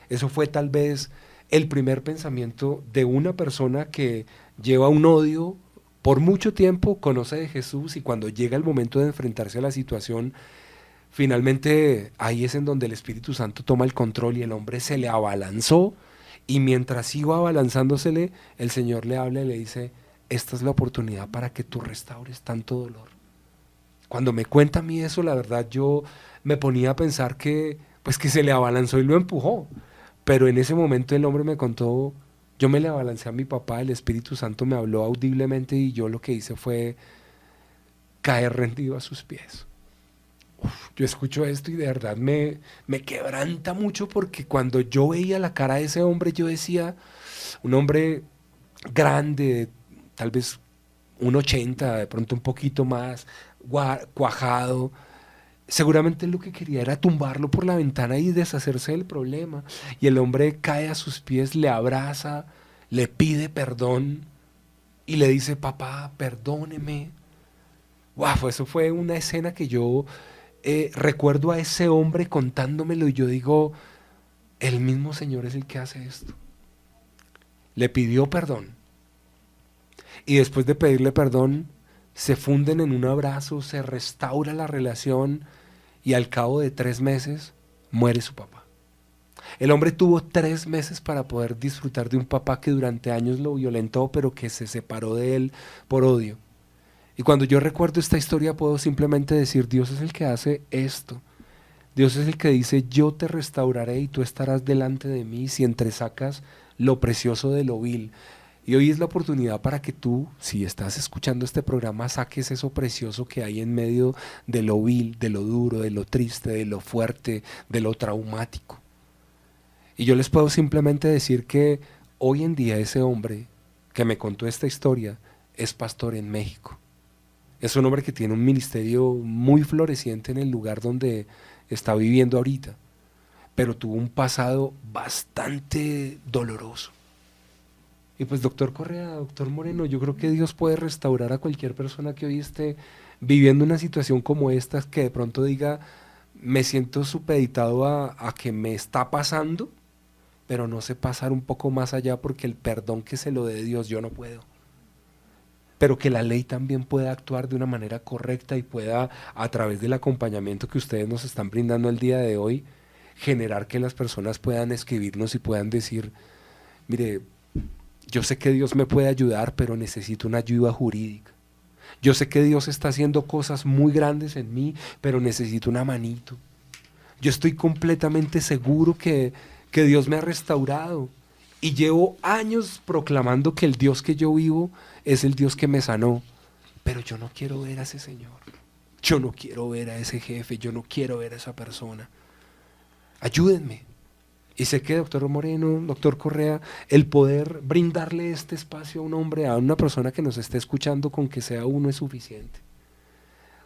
Eso fue tal vez el primer pensamiento de una persona que lleva un odio por mucho tiempo, conoce de Jesús y cuando llega el momento de enfrentarse a la situación, finalmente ahí es en donde el Espíritu Santo toma el control y el hombre se le abalanzó y mientras iba abalanzándosele, el Señor le habla y le dice, esta es la oportunidad para que tú restaures tanto dolor. Cuando me cuenta a mí eso, la verdad yo me ponía a pensar que, pues que se le abalanzó y lo empujó. Pero en ese momento el hombre me contó, yo me le abalancé a mi papá, el Espíritu Santo me habló audiblemente y yo lo que hice fue caer rendido a sus pies. Yo escucho esto y de verdad me quebranta mucho porque cuando yo veía la cara de ese hombre, yo decía, un hombre grande, tal vez 1,80, de pronto un poquito más, cuajado, seguramente lo que quería era tumbarlo por la ventana y deshacerse del problema. Y el hombre cae a sus pies, le abraza, le pide perdón y le dice, papá, perdóneme. Wow, eso fue una escena que yo recuerdo a ese hombre contándomelo y yo digo, el mismo Señor es el que hace esto. Le pidió perdón y después de pedirle perdón se funden en un abrazo, se restaura la relación y al cabo de 3 meses muere su papá. El hombre tuvo 3 meses para poder disfrutar de un papá que durante años lo violentó pero que se separó de él por odio. Y cuando yo recuerdo esta historia puedo simplemente decir, Dios es el que hace esto. Dios es el que dice, yo te restauraré y tú estarás delante de mí si entresacas lo precioso de lo vil. Y hoy es la oportunidad para que tú, si estás escuchando este programa, saques eso precioso que hay en medio de lo vil, de lo duro, de lo triste, de lo fuerte, de lo traumático. Y yo les puedo simplemente decir que hoy en día ese hombre que me contó esta historia es pastor en México. Es un hombre que tiene un ministerio muy floreciente en el lugar donde está viviendo ahorita, pero tuvo un pasado bastante doloroso. Y pues doctor Correa, doctor Moreno, yo creo que Dios puede restaurar a cualquier persona que hoy esté viviendo una situación como esta, que de pronto diga, me siento supeditado a que me está pasando, pero no sé pasar un poco más allá porque el perdón que se lo dé Dios yo no puedo. Pero que la ley también pueda actuar de una manera correcta y pueda, a través del acompañamiento que ustedes nos están brindando el día de hoy, generar que las personas puedan escribirnos y puedan decir, mire, yo sé que Dios me puede ayudar, pero necesito una ayuda jurídica. Yo sé que Dios está haciendo cosas muy grandes en mí, pero necesito una manito. Yo estoy completamente seguro que Dios me ha restaurado. Y llevo años proclamando que el Dios que yo vivo es el Dios que me sanó. Pero yo no quiero ver a ese Señor. Yo no quiero ver a ese jefe. Yo no quiero ver a esa persona. Ayúdenme. Y sé que doctor Moreno, doctor Correa, el poder brindarle este espacio a un hombre, a una persona que nos esté escuchando con que sea uno es suficiente.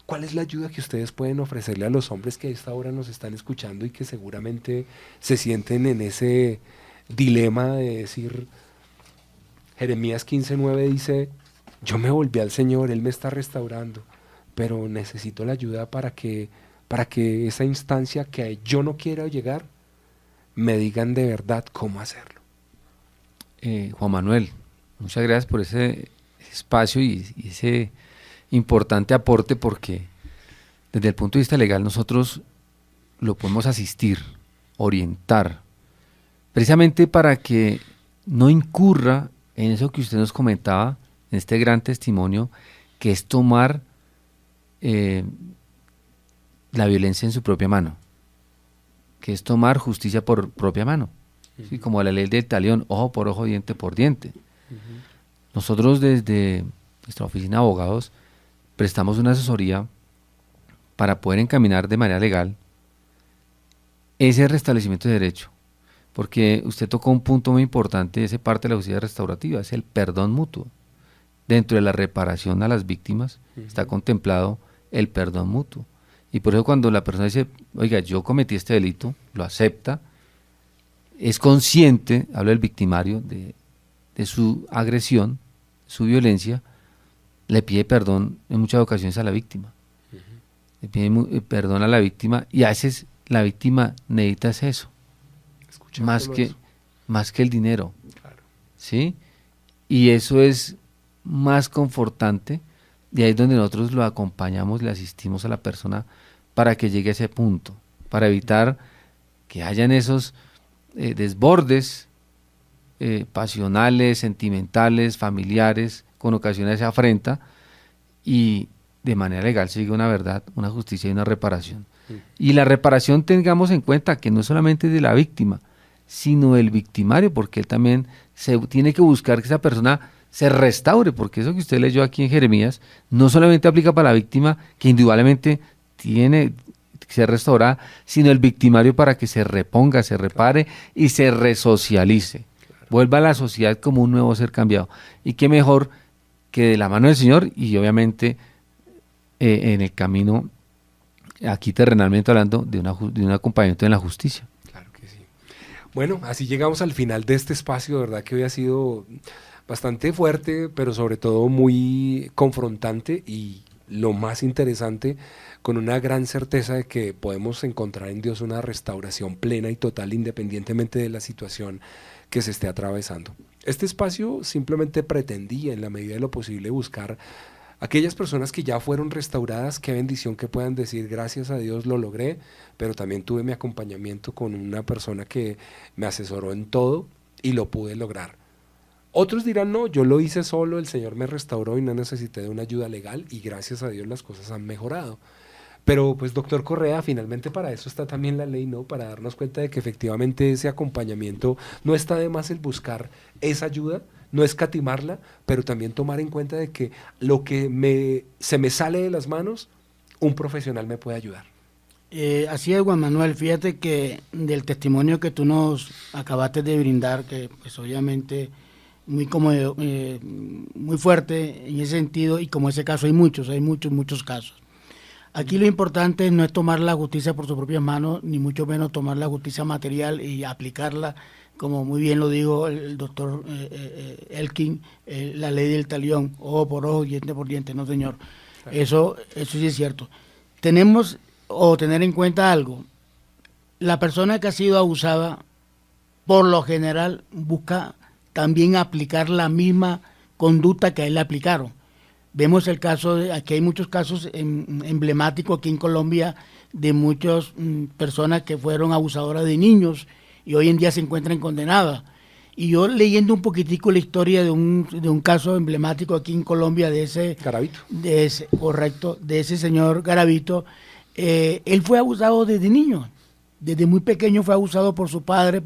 ¿Cuál es la ayuda que ustedes pueden ofrecerle a los hombres que a esta hora nos están escuchando y que seguramente se sienten en ese dilema de decir, Jeremías 15:9 dice, yo me volví al Señor, Él me está restaurando, pero necesito la ayuda para que esa instancia que yo no quiero llegar, me digan de verdad cómo hacerlo? Juan Manuel, muchas gracias por ese espacio y ese importante aporte, porque desde el punto de vista legal nosotros lo podemos asistir, orientar, precisamente para que no incurra en eso que usted nos comentaba, en este gran testimonio, que es tomar la violencia en su propia mano, que es tomar justicia por propia mano, ¿sí? Como la ley del talión, ojo por ojo, diente por diente. Nosotros desde nuestra oficina de abogados prestamos una asesoría para poder encaminar de manera legal ese restablecimiento de derecho, porque usted tocó un punto muy importante, ese parte de la justicia restaurativa, es el perdón mutuo. Dentro de la reparación a las víctimas está contemplado el perdón mutuo. Y por eso cuando la persona dice, oiga, yo cometí este delito, lo acepta, es consciente, hablo del victimario, de su agresión, su violencia, le pide perdón en muchas ocasiones a la víctima. Le pide perdón a la víctima y a veces la víctima necesita eso, más que el dinero. Claro. ¿Sí? Y eso es más confortante, y ahí es donde nosotros lo acompañamos, le asistimos a la persona para que llegue a ese punto, para evitar que hayan esos desbordes pasionales, sentimentales, familiares, con ocasiones de afrenta, y de manera legal se llegue a una verdad, una justicia y una reparación. Y la reparación tengamos en cuenta que no solamente de la víctima, sino del victimario, porque él también se tiene que buscar que esa persona se restaure, porque eso que usted leyó aquí en Jeremías no solamente aplica para la víctima, que indudablemente tiene que ser restaurada, sino el victimario para que se reponga, se repare y se resocialice, vuelva a la sociedad como un nuevo ser cambiado. Y qué mejor que de la mano del Señor y obviamente en el camino, aquí terrenalmente hablando, de un acompañamiento en la justicia. Claro que sí. Bueno, así llegamos al final de este espacio, de verdad que hoy ha sido bastante fuerte, pero sobre todo muy confrontante y lo más interesante, con una gran certeza de que podemos encontrar en Dios una restauración plena y total independientemente de la situación que se esté atravesando. Este espacio simplemente pretendía, en la medida de lo posible, buscar aquellas personas que ya fueron restauradas, qué bendición que puedan decir gracias a Dios lo logré, pero también tuve mi acompañamiento con una persona que me asesoró en todo y lo pude lograr. Otros dirán, no, yo lo hice solo, el Señor me restauró y no necesité de una ayuda legal y gracias a Dios las cosas han mejorado. Pero pues doctor Correa, finalmente para eso está también la ley, ¿no? Para darnos cuenta de que efectivamente ese acompañamiento no está de más el buscar esa ayuda, no escatimarla, pero también tomar en cuenta de que lo que se me sale de las manos, un profesional me puede ayudar. Así es, Juan Manuel, fíjate que del testimonio que tú nos acabaste de brindar, que pues obviamente muy muy fuerte en ese sentido, y como ese caso hay muchos casos. Aquí lo importante no es tomar la justicia por sus propias manos, ni mucho menos tomar la justicia material y aplicarla, como muy bien lo dijo el doctor Elkin, la ley del talión, ojo por ojo, diente por diente, no señor. Claro. Eso sí es cierto. Tenemos o tener en cuenta algo, la persona que ha sido abusada, por lo general, busca también aplicar la misma conducta que a él le aplicaron. Vemos el caso, aquí hay muchos casos emblemáticos aquí en Colombia de muchas personas que fueron abusadoras de niños y hoy en día se encuentran condenadas. Y yo leyendo un poquitico la historia de un caso emblemático aquí en Colombia de ese Garavito. De ese señor Garavito, él fue abusado desde niño. Desde muy pequeño fue abusado por su padre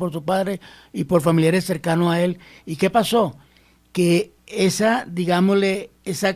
y por familiares cercanos a él. ¿Y qué pasó? Que esa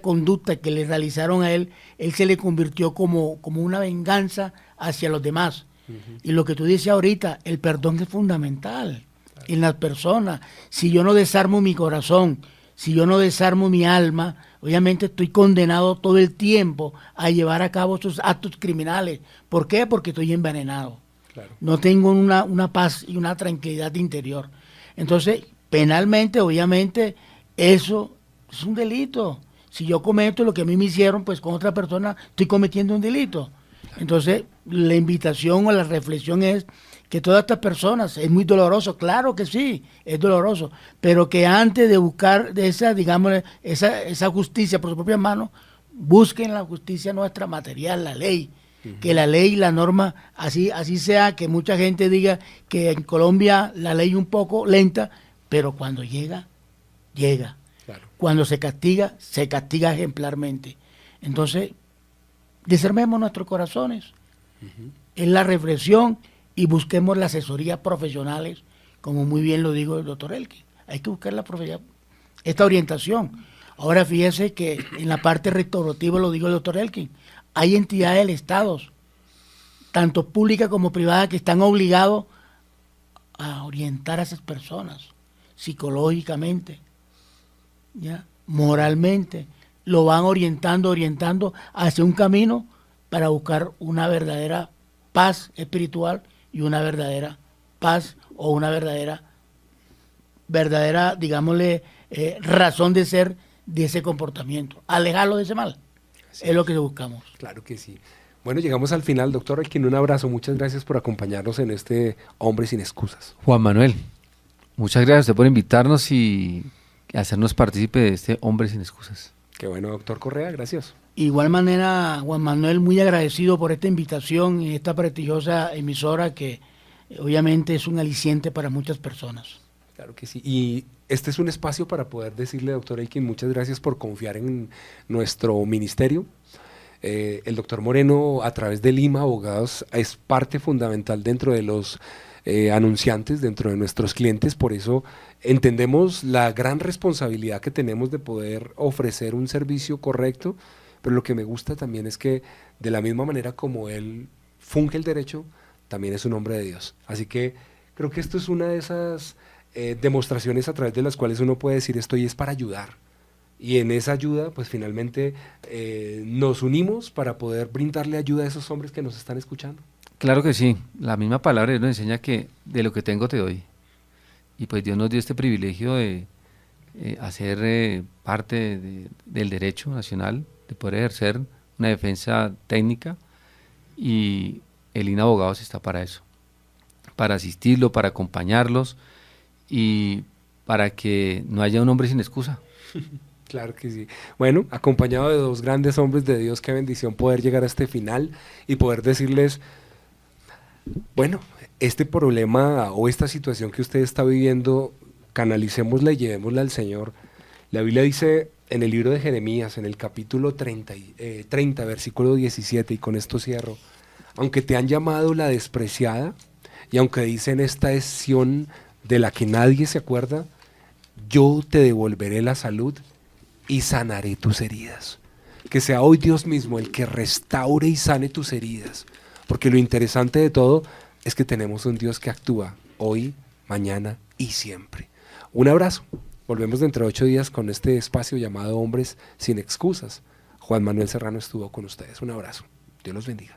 conducta que le realizaron a él se le convirtió como una venganza hacia los demás. Uh-huh. Y lo que tú dices ahorita, el perdón es fundamental en las personas. Si yo no desarmo mi corazón, si yo no desarmo mi alma, obviamente estoy condenado todo el tiempo a llevar a cabo esos actos criminales. ¿Por qué? Porque estoy envenenado. Claro. No tengo una paz y una tranquilidad interior. Entonces, penalmente, obviamente, eso es un delito. Si yo cometo lo que a mí me hicieron, pues con otra persona estoy cometiendo un delito. Entonces, la invitación o la reflexión es que todas estas personas, es muy doloroso, claro que sí, es doloroso, pero que antes de buscar esa justicia por sus propias manos, busquen la justicia nuestra material, la ley. Que la ley, la norma, así sea, que mucha gente diga que en Colombia la ley es un poco lenta, pero cuando llega llega. Claro. Cuando se castiga ejemplarmente. Entonces, discernemos nuestros corazones, es la reflexión y busquemos la asesoría profesionales, como muy bien lo dijo el doctor Elkin. Hay que buscar esta orientación. Ahora fíjese que en la parte restaurativa, lo dijo el doctor Elkin, hay entidades del Estado, tanto públicas como privadas, que están obligados a orientar a esas personas psicológicamente, ¿ya? Moralmente, lo van orientando hacia un camino para buscar una verdadera paz espiritual y una verdadera paz o una verdadera, digámosle, razón de ser de ese comportamiento. Alejarlo de ese mal. Así Es lo que buscamos. Claro que sí. Bueno, llegamos al final, doctor Elkin, un abrazo. Muchas gracias por acompañarnos en este Hombre sin Excusas. Juan Manuel, muchas gracias a usted por invitarnos y hacernos partícipe de este Hombre sin Excusas. Qué bueno, doctor Correa, gracias. Igual manera, Juan Manuel, muy agradecido por esta invitación y esta prestigiosa emisora que obviamente es un aliciente para muchas personas. Claro que sí. Y este es un espacio para poder decirle, doctor Elkin, muchas gracias por confiar en nuestro ministerio. El doctor Moreno, a través de Lima Abogados, es parte fundamental dentro de los anunciantes, dentro de nuestros clientes. Por eso entendemos la gran responsabilidad que tenemos de poder ofrecer un servicio correcto, pero lo que me gusta también es que de la misma manera como él funge el derecho, también es un hombre de Dios. Así que creo que esto es una de esas demostraciones a través de las cuales uno puede decir esto y es para ayudar. Y en esa ayuda, pues finalmente nos unimos para poder brindarle ayuda a esos hombres que nos están escuchando. Claro que sí, la misma palabra de Dios nos enseña que de lo que tengo te doy. Y pues Dios nos dio este privilegio de hacer parte del derecho nacional, de poder ejercer una defensa técnica, y el INA Abogados está para eso, para asistirlo, para acompañarlos y para que no haya un hombre sin excusa. Claro que sí. Bueno, acompañado de dos grandes hombres de Dios, qué bendición poder llegar a este final y poder decirles, bueno, este problema o esta situación que usted está viviendo, canalicémosla y llevémosla al Señor. La Biblia dice en el libro de Jeremías, en el capítulo 30, versículo 17, y con esto cierro, aunque te han llamado la despreciada, y aunque dicen esta es Sión de la que nadie se acuerda, yo te devolveré la salud y sanaré tus heridas. Que sea hoy Dios mismo el que restaure y sane tus heridas, porque lo interesante de todo es que tenemos un Dios que actúa hoy, mañana y siempre. Un abrazo. Volvemos dentro de 8 días con este espacio llamado Hombres sin Excusas. Juan Manuel Serrano estuvo con ustedes. Un abrazo. Dios los bendiga.